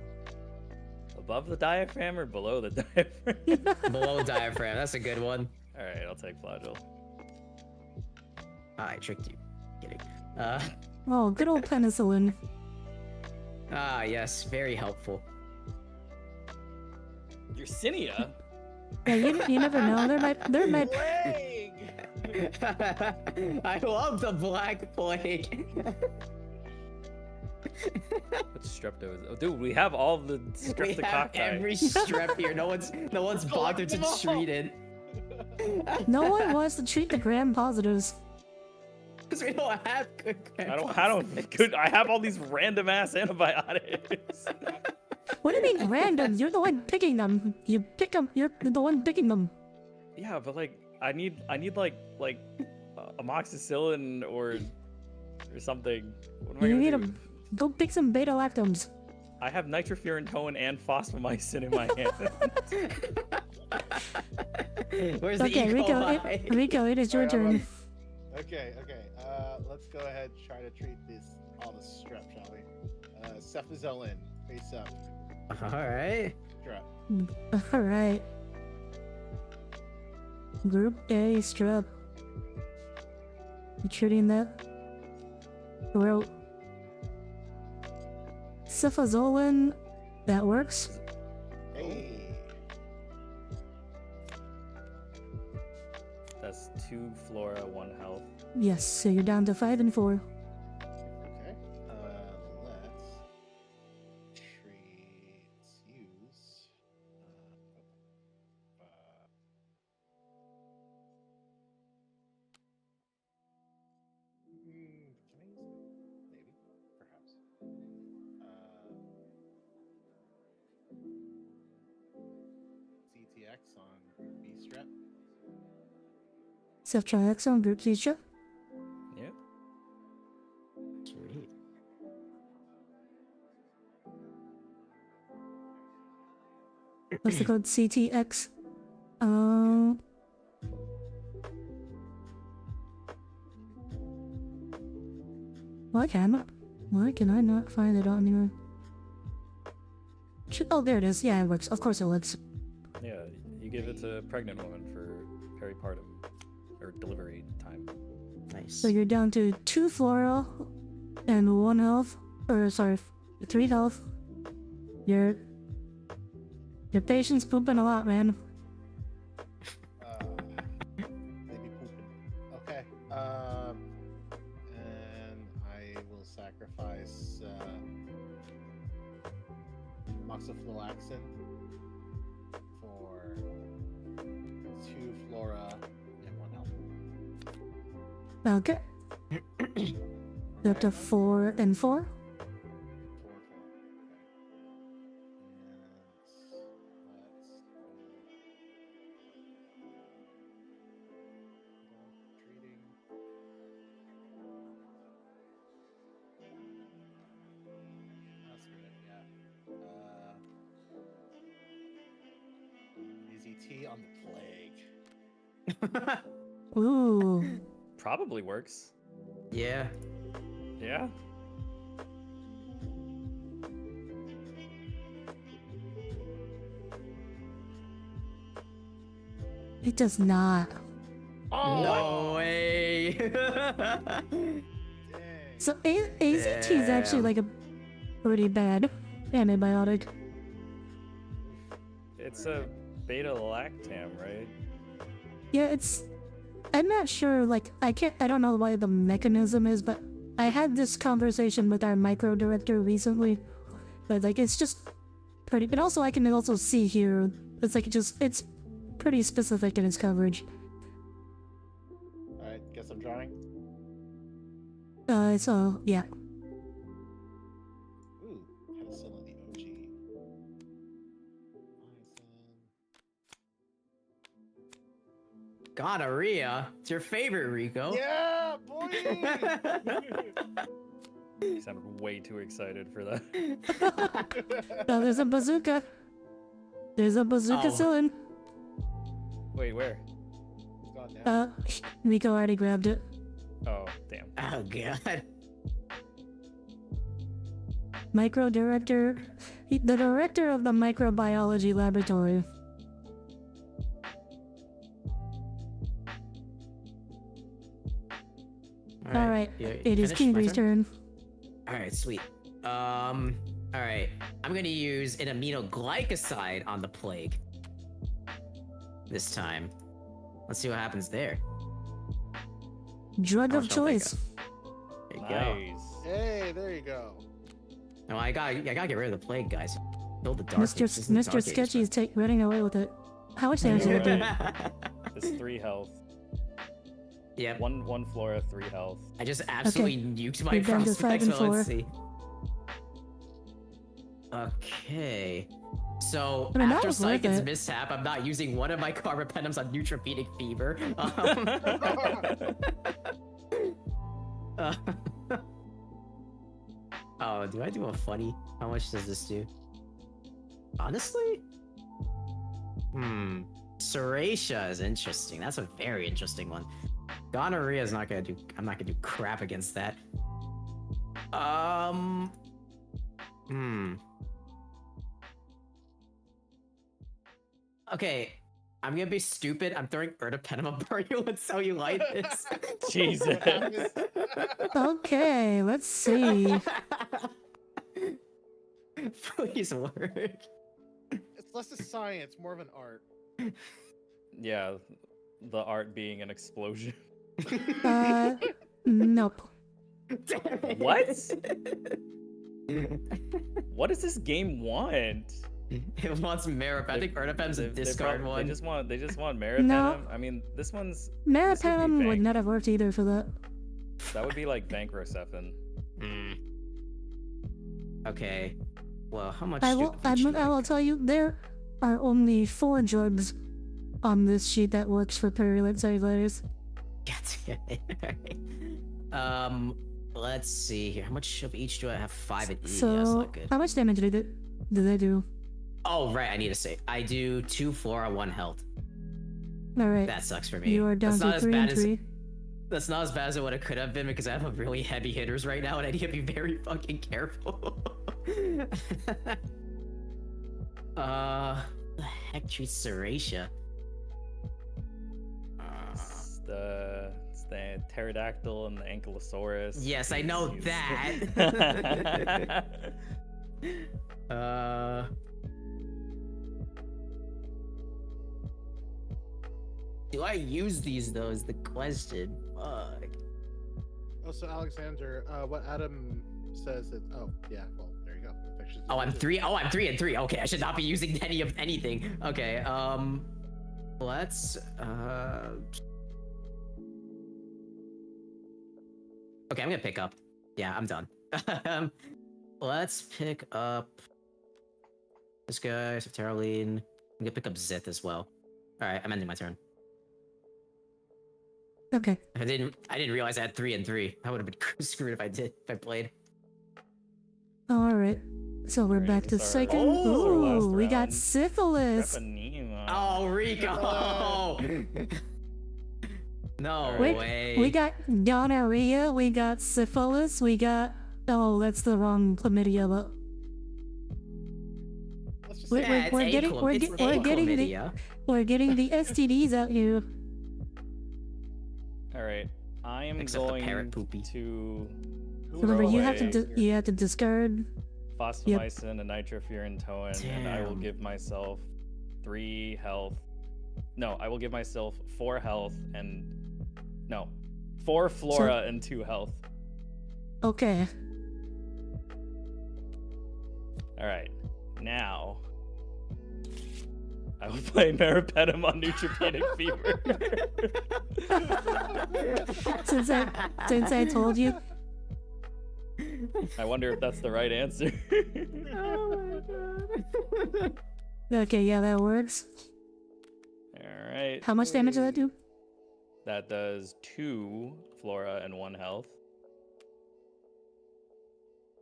Above the diaphragm or below the diaphragm? Below diaphragm. That's a good one. All right, I'll take Flagell. I tricked you. Kidding. Oh, good old penicillin. Yes, very helpful. Yersinia? Yeah, you never know. There might. Plague! I love the Black Plague. What strepto is? Oh, dude, we have all the We have streptococci. every strep here. No one's bothered to them all. treat it. No one wants to treat the gram positives. Because we don't have good I have all these random ass antibiotics. What do you mean random? You're the one picking them. You pick them. You're the one picking them. Yeah, but like I need like amoxicillin or something. What am I You gonna need do? them. Go pick some beta lactams. I have nitrofurantoin and fosfomycin in my hand. Where's the Okay, E. Riko. coli? Riko, it is your Alright, I'm turn. Okay. Let's go ahead and try to treat all the strep, shall we? Cefazolin, face up. Alright. Strep. All right. Group A strep. You treating that? Well, cefazolin. That works. Hey. That's 2 flora, 1 health. Yes. So you're down to 5 and 4. Okay. Let's use. Can I use it? Maybe. Perhaps. CTX on Group B strep. Ceftriaxone group C strep. Yep. Sweet. What's the code? CTX. Why can I not find it on here? Oh, there it is. Yeah, it works. Of course it works. Yeah, you You give it to a pregnant woman for peripartum or delivery time. Nice. So you're down to 2 flora and 1 health, or sorry, 3 health. Your patient's pooping a lot, man. They be pooping. Okay. And I will sacrifice moxifloxacin for 2 flora and 1 health. Okay. Up to 4 and 4. 4. Treating. That's good, yeah. AZT on the plague. Ooh. Probably works. Yeah. Yeah. It does not. Oh! No way. Dang. So AZT is actually Damn. like a pretty bad antibiotic. It's a beta lactam, right? Yeah, it's. I'm not sure. Like, I don't know why the mechanism is, but I had this conversation with our micro director recently. But like, it's just pretty. But also, I can also see here. It's like it's pretty specific in its coverage. Alright, guess I'm drawing. So yeah. Ooh, penicillin, the OG. Niacin. Gonorrhea. It's your favorite, Riko. Yeah, boy! You sounded way too excited for that. Oh, there's a bazooka. There's a bazooka Oh. cylinder. Wait, where? It's gone now. Riko already grabbed it. Oh, damn. Oh god. Micro director, the director of the microbiology laboratory. All right, it is Kingbri's turn. All right, sweet. All right. I'm gonna use an aminoglycoside on the plague. This time. Let's see what happens there. Drug How of much health I choice. There you go. Nice. Hey, there you go. No, I gotta get rid of the plague, guys. Kill the dark. Mr. Sketchy is running away with it. How much damage did it do? It's 3 health. Yep. One flora, 3 health. I just absolutely nuked my We're down to 5 prospects. and Well, let's 4. see. Okay. So I mean, that after was worth Saiken's it. mishap, I'm not using one of my carbapenems on neutropenic fever. Uh, oh, do I do a funny? How much does this do? Honestly? Serratia is interesting. That's a very interesting one. Gonorrhea is not gonna do. I'm not gonna do crap against that. Okay, I'm gonna be stupid. I'm throwing ertapenem, barulent cellulitis. Jesus. Okay, let's see. Please work. It's less a science, more of an art. Yeah, the art being an explosion. Nope. What? What does this game want? It wants Marip. I think Ertapen's a discard one. They just want Marapenem. No. I mean, this one's Marapenem would Vank. not have worked either for that. that would be like Vancrocephan. Okay. Well, how much? I do will. each I will like? tell you, there are only 4 drugs on this sheet that works for purulent cellulitis. God damn it. Let's see here. How much of each do I have? 5 at each. That's So, not good. how much damage did they do? Oh, right. I need to say. I do 2 flora, 1 health. All right. That sucks for me. You are down That's not to as 3 bad and as 3. that's not as bad as what it could have been because I have a really heavy hitters right now and I need to be very fucking careful. The heck treats serratia? It's the pterodactyl and the ankylosaurus. Yes, I know Use- that. Do I use these though? Is the question. Fuck. Oh, so Alexander, what Adam says that. Oh, yeah. Well, there you go. Infectious Oh, I'm diseases. 3. Oh, I'm 3 and 3. Okay, I should not be using any of anything. Okay. Let's. Okay, I'm gonna pick up. Yeah, I'm done. Let's pick up this guy, Saftaroline. I'm gonna pick up Zith as well. All right, I'm ending my turn. Okay. I didn't realize I had 3 and 3. That would have been screwed if I did. If I played. All right. So we're Ready back to to start. Saiken. Oh, last Ooh, we got round. syphilis. Treponema. Oh, Riko! No Alright. way. We got gonorrhea. We got syphilis. We got. Oh, that's the wrong chlamydia, but Let's just Wait, say wait, it's we're a getting- chlam- we're it's get- a we're getting the- chlamydia. we're getting the STDs out here. All right, I am Except the going parrot poopy. to Remember, throw you have to away you have to discard. phosphomycin and nitrofurantoin, and I will Damn. give myself 3 health. No, I will give myself 4 health and 4 flora and 2 health. Okay. All right, now I will play Meropenem on neutropenic fever. Since I told you. I wonder if that's the right answer. Okay, yeah, that works. All right, How much damage did that do? that does 2 flora and 1 health.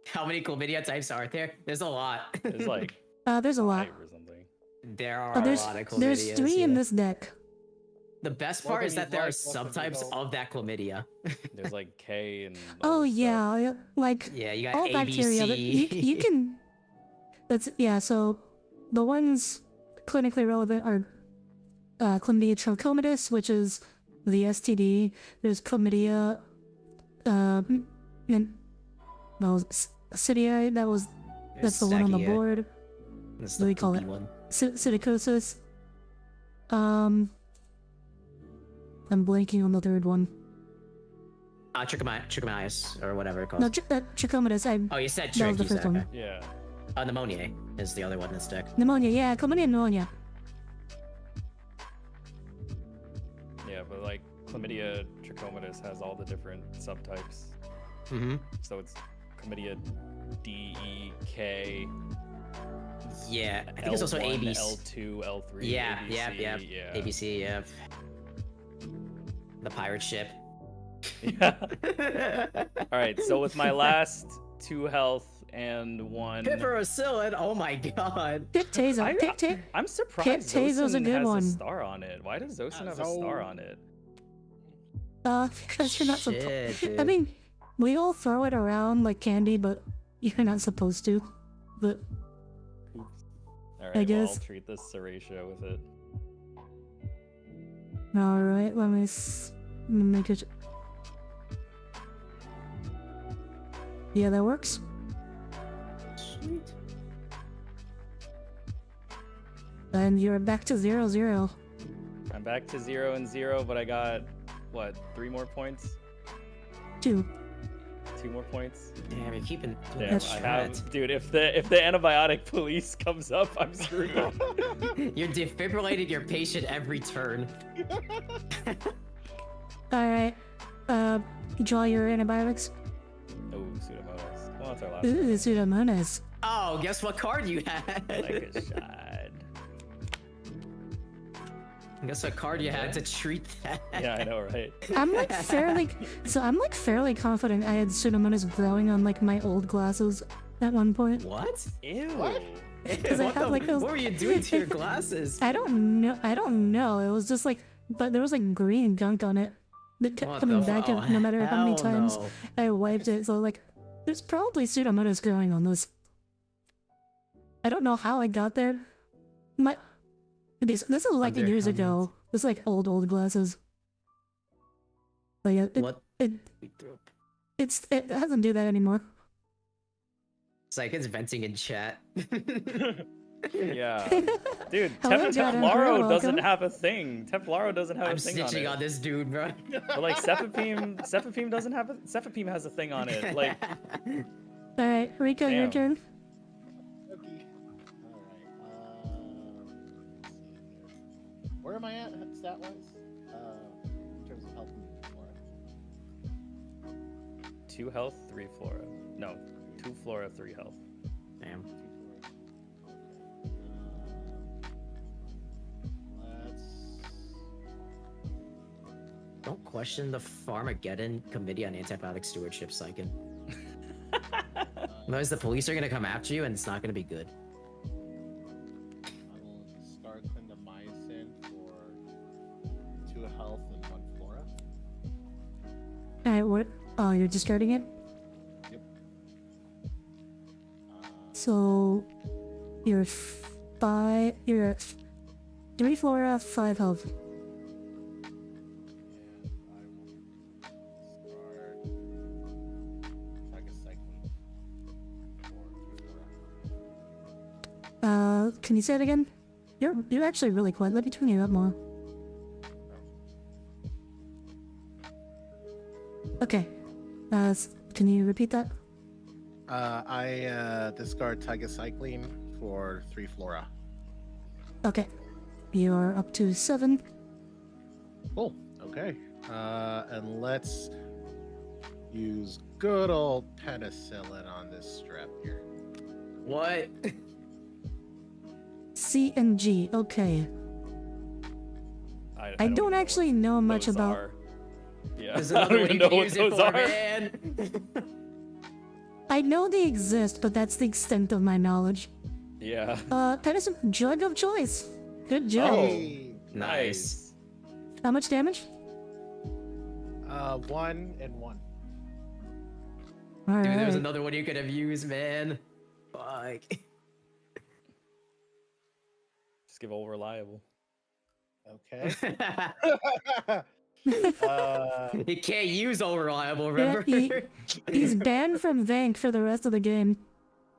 How many chlamydia types are there? There's a lot. There's like There's a lot. 5 or something. There are Oh, a lot of chlamydia. there's 3 in this deck. The best More part than is that you'd there are like, less than you'd subtypes hope. of that chlamydia. There's like K and. Oh all this stuff. yeah, like Yeah, you got all A, bacteria. B, That you C. can. That's yeah. So the ones clinically relevant are chlamydia trachomatis, which is the STD. There's chlamydia, and Cydia. That's the one on the board. That's What do we call poopy it? one. Psittacosis. I'm blanking on the third one. Trichomoniasis, or whatever it calls. No, trachomatis. Oh, you said that was trick. the You first said, one. okay. Yeah. Pneumonia is the other one that's deck. Pneumonia. Yeah, chlamydia and pneumonia. Yeah, but like chlamydia trachomatis has all the different subtypes. Mm-hmm. So it's chlamydia D, E, K. Yeah, I think it's also L1, ABC. L2, L3. Yeah, ABC, yep. Yeah. ABC, yeah. The pirate ship. Yeah. All right. So with my last 2 health and 1. Piperacillin, oh my god. Pip-tazo. I'm surprised Pip-tazo's a Zosin good has one. a star on it. Why does Zosin have a star on it? Because you're not supposed. Shit, I dude. mean, we all throw it around like candy, but you're not supposed to. But All right. Well, I'll guess- treat this Serratia with it. all right, let me make it. Yeah, that works. Sweet. And you're back to 0-0. I'm back to 0 and 0, but I got what? 3 more points? 2. 2 more points? Damn, you're keeping doing Damn, that That's I shred. have, dude. If the antibiotic police comes up, I'm screwed. You're defibrillating your patient every turn. All right. Draw your antibiotics. Oh, Pseudomonas. Well, that's our last Ooh, one. Pseudomonas. Oh, guess what card you had? Like a shot. Guess what card you had to treat that? Yeah, I know, right? I'm like fairly confident I had Pseudomonas growing on like my old glasses at one point. What? Ew. What? Because I What had the- like those. What were you doing to your glasses? I don't know. It was just like, but there was like green gunk on it that kept What coming the back fu- no matter how many hell times no. I wiped it. So like, there's probably Pseudomonas growing on those. I don't know how I got there. This is like Under years helmets. ago. This is like old glasses. But yeah, What? it doesn't do that anymore. Saiken's venting in chat. Yeah. Dude, Hello, Jonathan. Teflaro You're doesn't welcome. have a thing. Teflaro doesn't have I'm a thing on snitching it. on this dude, bro. But like Cephapim doesn't have a Cephapim has a thing on it. Like Alright, Riko, your Damn. turn. Okay. Alright. Where am I at stat wise? In terms of health and flora. 2 health, 3 flora. No, 2 flora, 3 health. Damn. Let's. Don't question the Pharmageddon Committee on Antibiotic Stewardship, Saiken. Otherwise, the police are gonna come after you, and it's not gonna be good. I will start clindamycin for 2 health and 1 flora. Alright, what? Oh, you're discarding it? Yep. So, you're 5. You're at 3 flora, 5 health. And I will start Tigacycline for 3 flora. Can you say it again? You're actually really quiet. Let me turn you up more. Okay. Can you repeat that? I discard Tigacycline for 3 flora. Okay. You're up to 7. Cool. Okay. And let's use good old penicillin on this strap here. What? C and G. Okay. I don't even actually know much those about. are. Yeah, There's I another don't one even you know can what use it those for, are. man. I know they exist, but that's the extent of my knowledge. Yeah. Penicillin, drug of choice. Good job. Oh. Hey, Nice. How much damage? 1 and 1. All Dude, there was right. another one you could have used, man. Fuck. Just give all reliable. Okay. You can't use all reliable, Yeah, remember? he's banned from Vank for the rest of the game.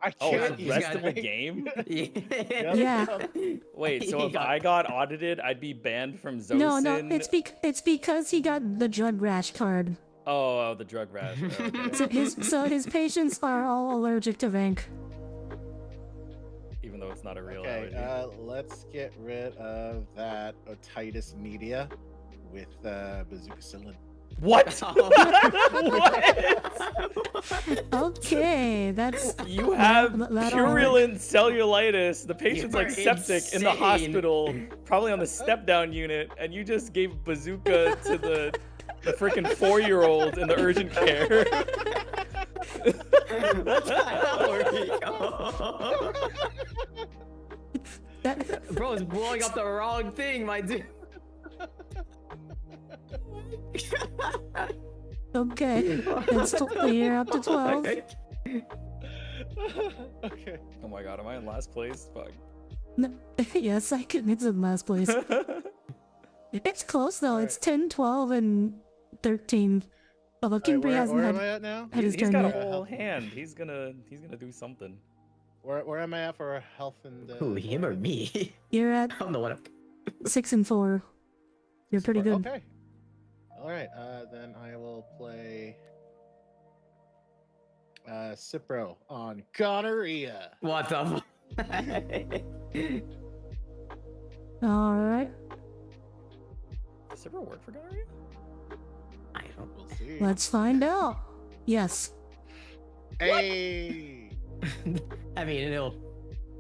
I Oh, can't the he's rest got- of the game? Yeah. Yeah. Wait, so He if got- I got audited, I'd be banned from Zosin? No, it's because he got the drug rash card. Oh, the drug rash. Oh, okay. So his patients are all allergic to Vank. Even though it's not a real Okay, allergy. let's get rid of that otitis media with bazucacillin. What? What? Okay, that's You have that'll work. purulent cellulitis. The patient's You like are septic in the insane. hospital, probably on the step down unit, and you just gave bazooka to the freaking 4-year-old in the urgent care. What the hell, Riko? that, Bro, it's blowing up the wrong thing, my dude. okay. That's you're up to 12. Okay. Oh my god, am I in last place? Fuck. No, yes, I can. It's in last place. It's close though. It's 10, 12, and 13. Although Kingbri hasn't where am had, I at now? had his He's turn got a yet. whole hand. He's gonna do something. Where am I at for health and? Who, him or me? You're at I don't know what I'm... 6 and 4. You're pretty good. Okay. All right. Then I will play Cipro on gonorrhea. What the All right. Does Cipro work for gonorrhea? I don't... We'll see. Let's find out. Yes. Hey. I mean, it'll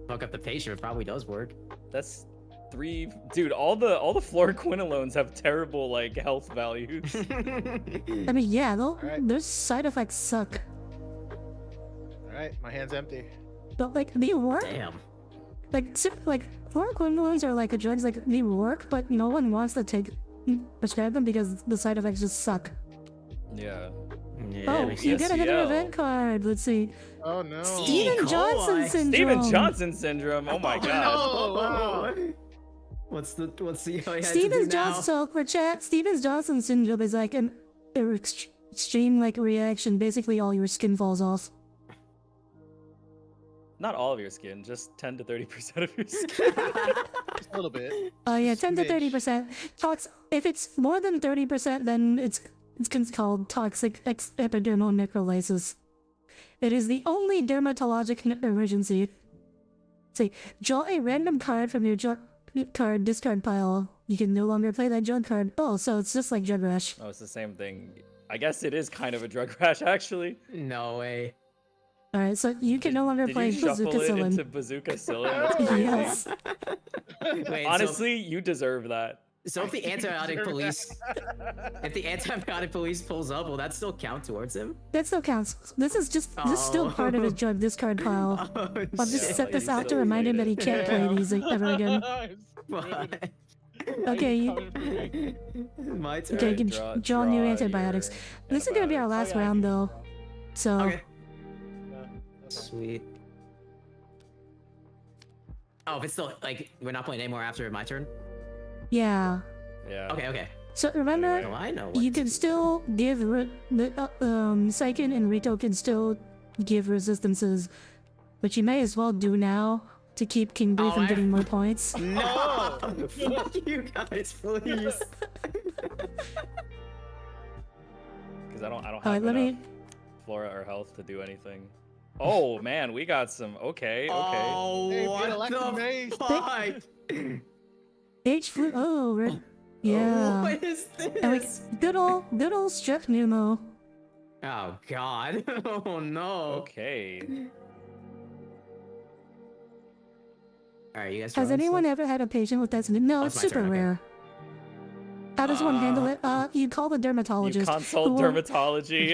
fuck up the patient. It probably does work. That's 3. Dude, all the fluoroquinolones have terrible like health values. I mean, yeah, though, Alright. those side effects suck. All right. My hand's empty. But, like, they work. Damn. Like, fluoroquinolones are like a drugs, like, they work, but no one wants to prescribe them because the side effects just suck. Yeah. Yeah, Oh, makes you sense. got another SEL. event card. Let's see. Oh no. Steve. Steven Johnson Coli. syndrome. Steven Johnson syndrome. Oh my god. Oh, wow. What's the oh, yeah, to Stevens do now? Johnson. So for chat, Stevens Johnson syndrome is like an extreme like reaction. Basically, all your skin falls off. Not all of your skin, just 10 to 30% of your skin. Just a little bit. Yeah, Just 10 to smidge. 30%. If it's more than 30%, then it's called toxic epidermal necrolysis. It is the only dermatologic emergency. Say, draw a random card from your card discard pile. You can no longer play that drug card. Oh, so it's just like Drug Rush. Oh, it's the same thing. I guess it is kind of a drug rash, actually. No way. Alright, so you can no longer Did play you shuffle Bazooka it Cylind. into Bazooka Cylind? That's crazy. Yes. Wait, Honestly, you deserve that. so if the antibiotic police pulls up, will that still count towards him? That still counts. This is still part of his drug discard pile. Oh, I'll just shit. set this you out to still remind him played that he it. can't play these ever again. Fuck. Okay, My turn. Okay, you can draw new your antibiotics. This is gonna be our last round though. So Okay. Sweet. Oh, if it's still like we're not playing anymore after my turn. yeah. Yeah. Okay. So remember, No, I know. What you can still give Saiken and Riko can still give resistances, but you may as well do now to keep Kingbri Oh, from I- getting more points. No! Fuck you guys, please. Because I don't have Alright, let enough me. flora or health to do anything. Oh man, we got some. Okay. Oh, Hey, what beat Electro the Maze. fuck? H flu. Oh, yeah. What is And like this? good old strep pneumo. Oh god. Oh no. Okay. Alright, you guys. Has drawing anyone ever had a patient with that syndrome? No, Oh, it's it's my super turn, okay. rare. How does one handle it? You call the You dermatologist. consult who will- dermatology.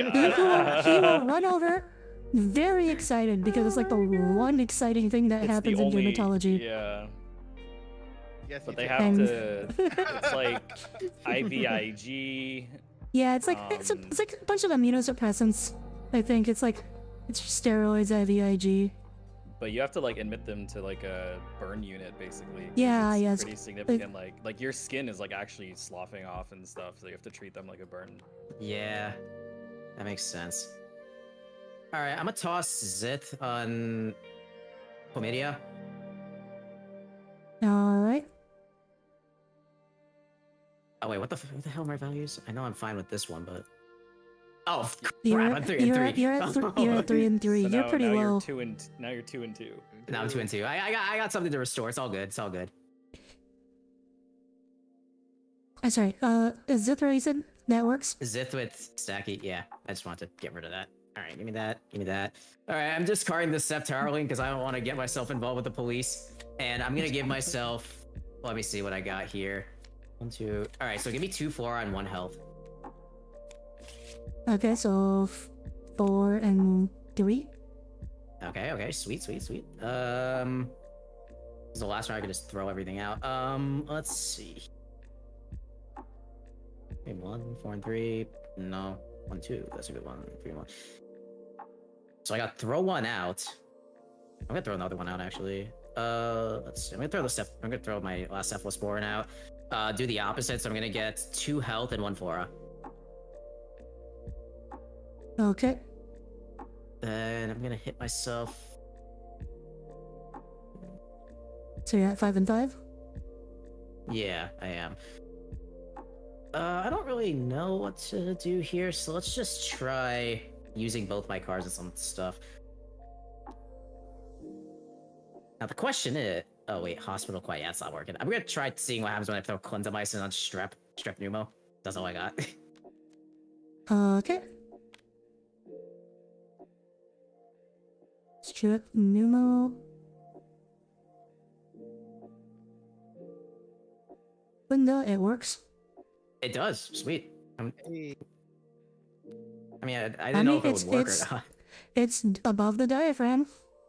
he will run over, very excited because it's like the one exciting thing that It's the happens in only- dermatology. Yeah, Yes, but you they did. have And- to. It's like IVIG. Yeah, it's like it's like a bunch of immunosuppressants. I think it's steroids, IVIG. But you have to like admit them to like a burn unit basically. 'cause Yeah, it's yeah, it's- pretty significant. Like your skin is like actually sloughing off and stuff, so you have to treat them like a burn. Yeah. That makes sense. Alright, I'm gonna toss Zith on Chlamydia. All right. Oh wait, what the hell are my values? I know I'm fine with this one, but oh You're crap! at, I'm 3 and you're 3. at, you're at, you're at 3 and 3. So You're now- pretty now low. Now you're 2 and 2. No, I'm 2 and 2. I got something to restore. It's all good. It's all good. I'm sorry. Is Zithra you said that works? Zith with Stacky. Yeah, I just want to get rid of that. All right, give me that. Give me that. All right, I'm discarding the Septarling because I don't want to get myself involved with the police, and I'm gonna give myself. Let me see what I got here. 1, 2. All right, so give me 2 flora and 1 health. Okay, so 4 and 3. Okay, okay, sweet, sweet, sweet. This is the last round. I can just throw everything out. Let's see. Okay, 1, 4, and 3. No, 1, 2. That's a good one. 3, 1. So I got throw 1 out. I'm gonna throw another one out actually. Let's see. I'm gonna throw my last cephalosporin out. Do the opposite. So I'm gonna get 2 health and 1 flora. Okay. Then I'm gonna hit myself. So you're at 5 and 5? Yeah, I am. I don't really know what to do here, so let's just try using both my cards and some stuff. Now the question is, oh wait, hospital quiet, yeah, it's not working. I'm gonna try seeing what happens when I throw clindamycin on strep pneumo. That's all I got. Okay. Strep pneumo. Linda, it works. It does, sweet. Hey, I mean, I didn't know if it it's- would work it's- or not. It's above the diaphragm.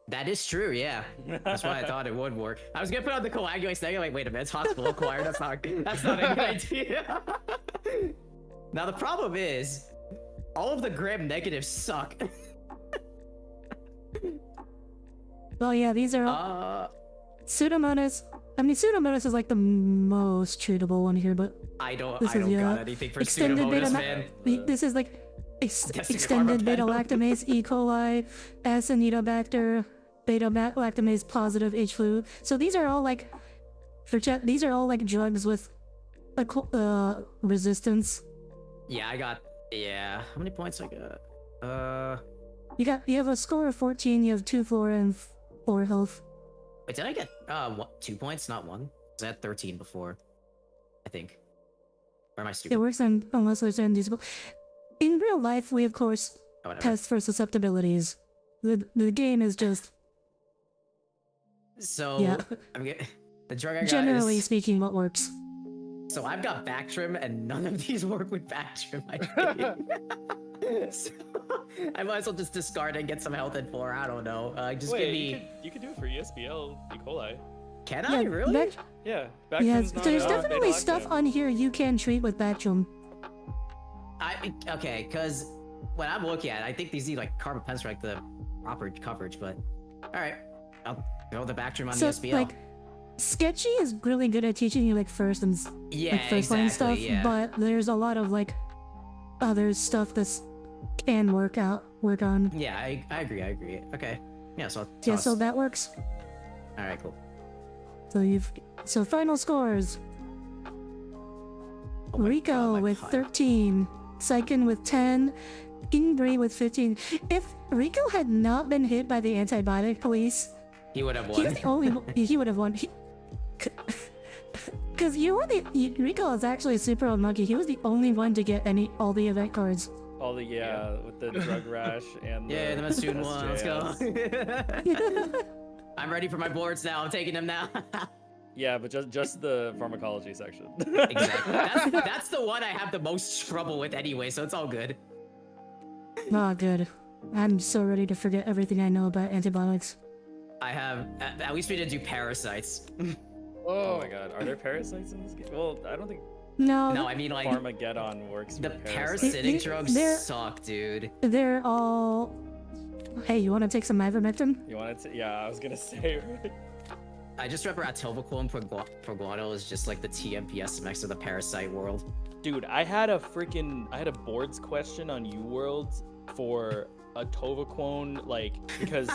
That is true, yeah. That's why I thought it would work. I was gonna put on the coagulate thing. Like, wait a minute, it's hospital acquired. That's not a good idea. Now the problem is, all of the gram negatives suck. Well, yeah, these are all Uh, Pseudomonas, I mean, Pseudomonas is like the most treatable one here, but I don't this is, got anything for extended Pseudomonas, beta. man. This is like Testing extended Pharmageddon. beta-lactamase E. coli, Acinetobacter, beta-lactamase positive H. flu. So these are all like, these are all like drugs with resistance. Yeah, I got. Yeah, how many points I got? You have a score of 14. You have 2 flora and 4 health. Wait, did I get 2 points, not 1? I had 13 before, I think. Or am I stupid? It works on unless there's inducible. In real life, we of course Oh, whatever. test for susceptibilities. The game is just So yeah. I'm getting the drug I got Generally is, speaking, what works. so I've got Bactrim, and none of these work with Bactrim, I think. So, I might as well just discard and get some health and 4. I don't know. Just give Wait, me. you could do it for ESBL E. coli. Can I really? Yeah, Yeah, Bactrim's not, there's definitely beta-lactam. stuff on here you can treat with Bactrim. Okay, because when I'm looking at it, I think these need like carbapenems for like the proper coverage. But all right, I'll go the Bactrim on So the SBL. like, Sketchy is really good at teaching you like first and yeah, like first line stuff, yeah. but there's a lot of like other stuff that's can work on. Yeah, I agree. Okay. Yeah, so I'll Yeah, toss. so that works. All right, cool. So final scores. Oh my Riko God, my with pipe. 13, Saiken with 10, Kingbri with 15. If Riko had not been hit by the antibiotic police, He would have he was won. the only. He would have won. Because Riko is actually super unlucky. He was the only one to get all the event cards. All the with the drug rash and Yeah, the Masoon one. Let's go. SJS. I'm ready for my boards now. I'm taking them now. Yeah, but just the pharmacology section. Exactly. That's the one I have the most trouble with anyway, so it's all good. Oh, good. I'm so ready to forget everything I know about antibiotics. I have at least we didn't do parasites. Oh my god, are there parasites in this game? Well, I don't think No, No, I mean like Pharmageddon works the with parasites. parasitic drugs They're- suck, dude. they're all. Hey, you want to take some ivermectin? You wanted to? Yeah, I was gonna say. I just remember atovaquone proguanil is just like the TMPS next to the parasite world. Dude, I had a boards question on UWorld for atovaquone, like, because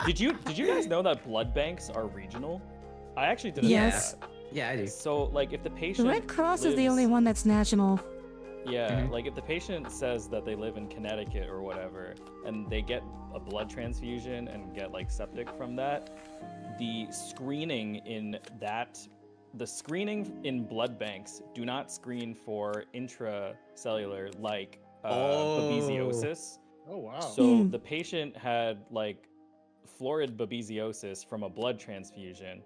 did you guys know that blood banks are regional? I actually didn't Yes. know that. Yeah, I do. So like if the The patient Red Cross is the lives- only one that's national. Yeah, Mhm. like if the patient says that they live in Connecticut or whatever, and they get a blood transfusion and get like septic from that, the screening in blood banks do not screen for intracellular like babesiosis. Oh wow. So Mm. the patient had like florid babesiosis from a blood transfusion,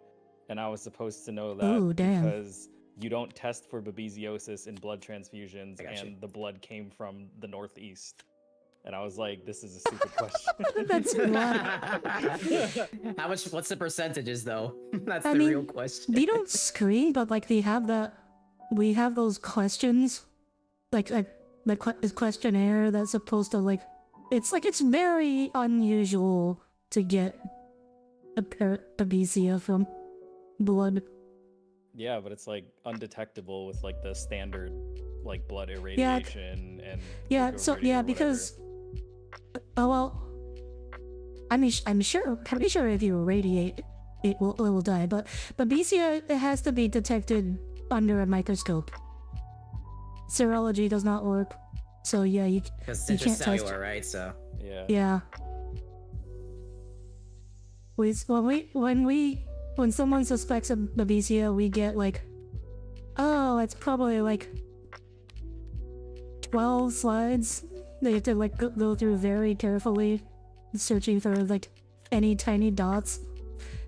and I was supposed to know that Ooh, damn. because you don't test for babesiosis in blood transfusions, I got you. and the blood came from the Northeast. And I was like, this is a stupid question. That's why. How much? What's the percentages though? That's I the mean, real question. They don't screen, but like we have those questions, like this questionnaire that's supposed to like, it's very unusual to get a babesia from blood. Yeah, but it's like undetectable with like the standard like blood irradiation and Yeah, so recovery or yeah, whatever. because well, I mean, I'm pretty sure if you irradiate, it will die. But babesia, it has to be detected under a microscope. Serology does not work, so yeah, Because you it's can't test- intracellular, right? So yeah. yeah. When someone suspects a babesia, we get like, oh, it's probably like 12 slides. They have to like go through very carefully, searching for like any tiny dots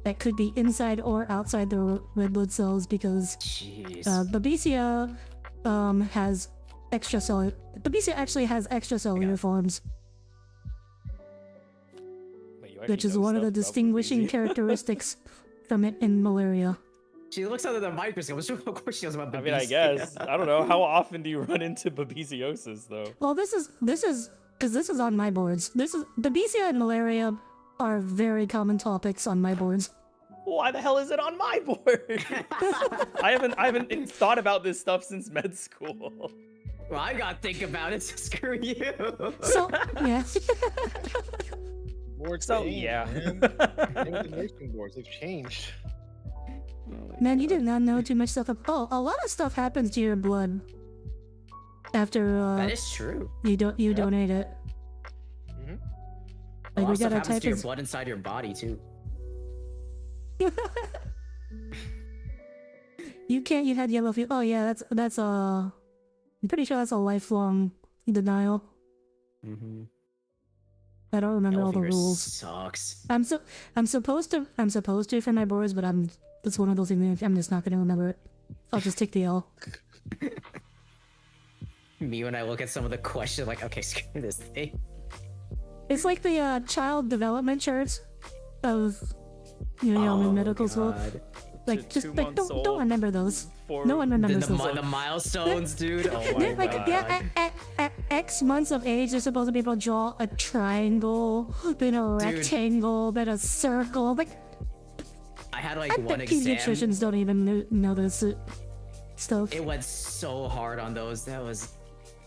that could be inside or outside the red blood cells, because jeez. babesia has extracellular. Babesia actually has extracellular forms, Wait, you actually which is know one of the stuff about distinguishing babesia? characteristics from it in malaria. She looks under the microscope. So of course she knows about I mean, I babesia. guess. I don't know. How often do you run into babesiosis, though? Well, this is because this is on my boards. This is babesia and malaria are very common topics on my boards. Why the hell is it on my board? I haven't thought about this stuff since med school. Well, I gotta think about it, so screw you. So yeah. Boards So change, yeah. man. Even the nursing boards, they've changed. Man, you did not know too much stuff. Oh, a lot of stuff happens to your blood after That is true. you donate it. Mhm. A lot we of stuff gotta happens type to your in. blood inside your body too. You can't. You had yellow fever. Oh yeah, that's I'm pretty sure that's a lifelong denial. Mm-hmm. I don't remember all the rules. Sucks. I'm supposed to for my boards, but it's one of those things. I'm just not gonna remember it. I'll just take the L. Me when I look at some of the questions, like, okay, screw this thing. It's like the child development charts of in medical school. God. Like just 2 like months don't old, remember those. for No one remembers The those. milestones, dude. Oh my They're like god. at X months of age, they're supposed to be able to draw a triangle, then a Dude. rectangle, then a circle. Like I had like I one bet exam. pediatricians don't even know this stuff. It went so hard on those. That was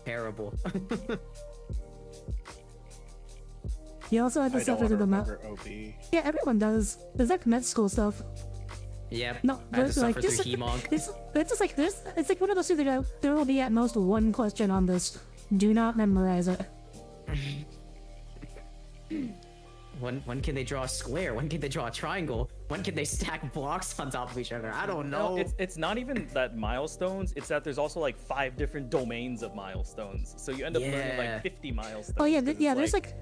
terrible. You also had to I don't suffer want to through the mouth. remember OB. Yeah, everyone does. There's like med school stuff. Yep. No, I had to but, suffer like, through this- HEMONC. It's just like this. It's like one of those things that there will be at most one question on this. Do not memorize it. When can they draw a square? When can they draw a triangle? When can they stack blocks on top of each other? I don't know. No, it's not even that milestones. It's that there's also like 5 different domains of milestones. So you end up learning Yeah. like 50 milestones. Oh yeah, 'cause yeah. it's, There's like,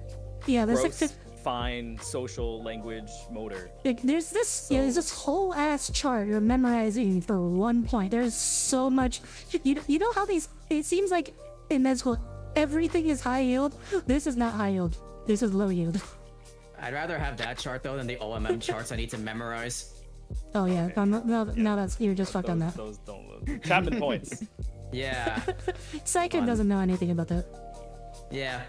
yeah. There's like, gross, fine, social, language, motor. there's this yeah. There's this whole ass chart you're memorizing for 1 point. There's so much. You know how these? It seems like in med school everything is high yield. This is not high yield. This is low yield. I'd rather have that chart though than the OMM charts I need to memorize. Oh yeah. No, that's you're just fucked on that. Those don't look. Chapman points. Yeah. Saiken doesn't know anything about that. Yeah.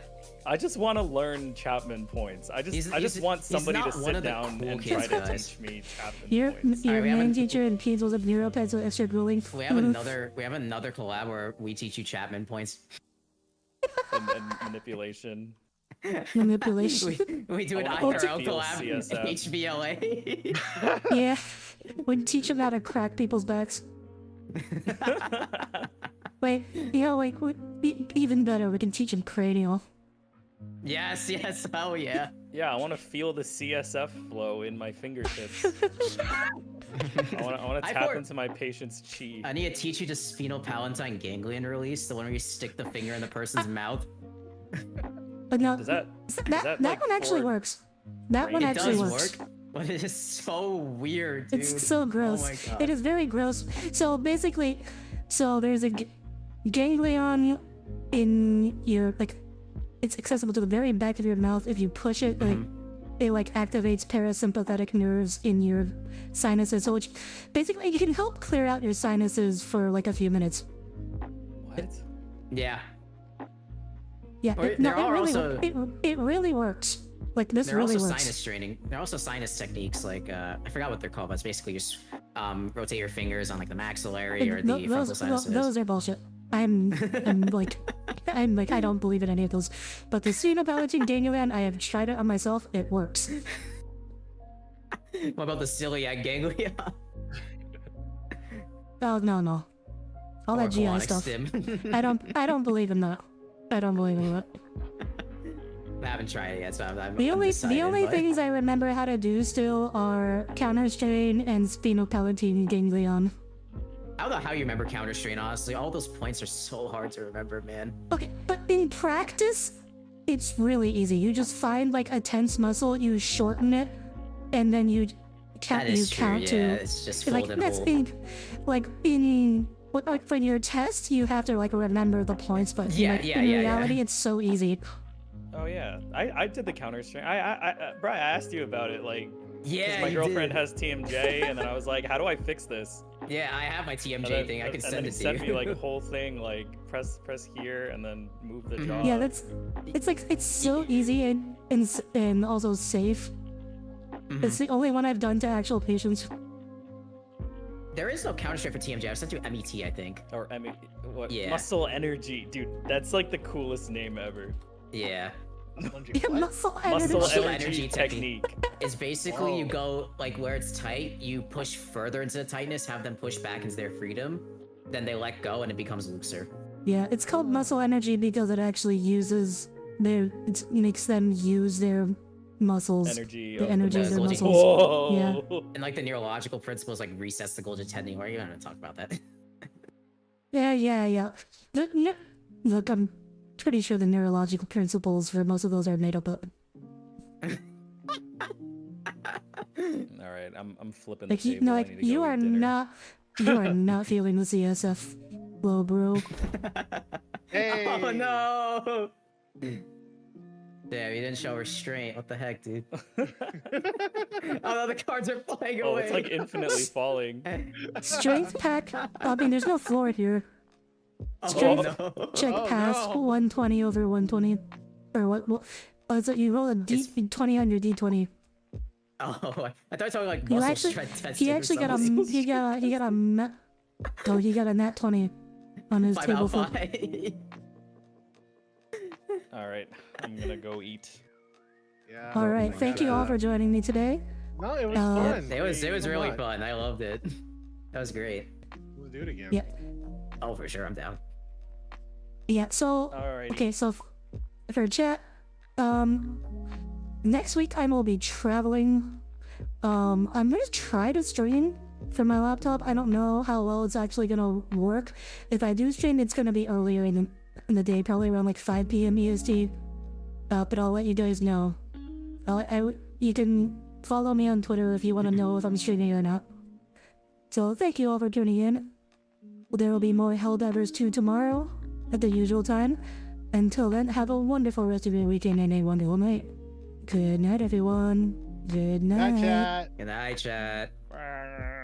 I just want to learn Chapman points. I just want he's somebody to not one sit of the down cool and kids, try to guys. teach me Chapman Your points. your we have main an- teacher in Peds was a neuropeds with extra grueling. We have another collab where we teach you Chapman points. and manipulation. manipulation. We do an I wanna IRL feel collab. CSF. HBLA. Yeah, we teach them how to crack people's backs. Wait, even better, we can teach them cranial. Yes, hell yeah. Yeah, I want to feel the CSF flow in my fingertips. I want to I tap for- into my patient's chi. I need to teach you the sphenopalatine ganglion release, the one where you stick the finger in the person's mouth. But no, Does that that like one actually for works. That one brain? It actually does works. work, but it is so weird, dude. It's so gross. Oh my god. It is very gross. So basically, there's a ganglion in your it's accessible to the very back of your mouth. If you push it, it activates parasympathetic nerves in your sinuses. So which basically it can help clear out your sinuses for like a few minutes. What? Yeah. Yeah, Or it, there no, it are really, also- it really works. Like this There are really also works. sinus training. There are also sinus techniques, like I forgot what they're called, but it's basically just rotate your fingers on like the maxillary or the frontal sinuses. Those are bullshit. I'm like I don't believe in any of those. But the sphenopalatine ganglion, I have tried it on myself. It works. What about the celiac ganglia? Oh no. All that GI Colonic stuff. stim. I don't believe in that. I don't believe in that. I haven't tried it yet, so I'm The only undecided, but- things I remember how to do still are counter strain and sphenopalatine ganglion. I don't know how you remember counter strain, honestly. All those points are so hard to remember, man. Okay, but in practice, it's really easy. You just find like a tense muscle, you shorten it, and then you count. That is true, count yeah. to It's just like folded that's whole. in for your test, you have to remember the points. But Yeah, in reality, it's so easy. Oh yeah, I did the counter strain. Bri, I asked you about it, like, 'cause Yeah, my you girlfriend did. has TMJ, and then I was like, how do I fix this? Yeah, I have my And TMJ then, thing. I can and send then it he to sent you. me like a whole thing, like press here and then move the jaw. Yeah, it's so easy and also safe. It's the only one I've done to actual patients. There is no counter strike for TMJ. I was sent to MET, I think. Or I mean, what? Yeah. Muscle energy, dude. That's like the coolest name ever. Yeah. Yeah, muscle energy. Muscle energy energy technique. technique. It's basically you go like where it's tight, you push further into the tightness, have them push back into their freedom, then they let go and it becomes looser. Yeah, it's called muscle energy because it actually uses it makes them use their muscles. Energy. The of energy of their muscles. muscles. Whoa. Yeah. And like the neurological principles like resets the Golgi tendon. Why are you gonna talk about that? Yeah. Look, I'm pretty sure the neurological principles for most of those are made up of. All right, I'm flipping Like, the table. I need to you go are eat dinner. not feeling the CSF flow, bro. Hey! Oh no! Damn, you didn't show restraint. What the heck, dude? Oh no, the cards are flying Oh, away. it's like infinitely falling. Strength pack. I mean, there's no floor here. Oh, Strength no. check Oh, pass no. 120 over 120, or what? Oh, it's like you roll a D20 on your D20. Oh, I thought you were talking like You muscle actually, strength testing. he or actually got a something. he got a nat 20 on his 5 table out flip. 5. All right, I'm gonna go eat. Yeah. All right, thank you all for joining me today. No, it was Uh, fun. It was Hey, come really on. fun. I loved it. That was great. Let's do it again. Yeah. Oh, for sure, I'm down. Yeah. So Alrighty. okay, so for chat, next week I will be traveling. I'm gonna try to stream from my laptop. I don't know how well it's actually gonna work. If I do stream, it's gonna be earlier in the day, probably around like 5 p.m. EST. But I'll let you guys know. You can follow me on Twitter if you want to know if I'm streaming or not. So thank you all for tuning in. There will be more Helldivers 2 tomorrow at the usual time. Until then, have a wonderful rest of your weekend and a wonderful night. Good night, everyone. Good night. Hi, chat. Good night, chat. Bye.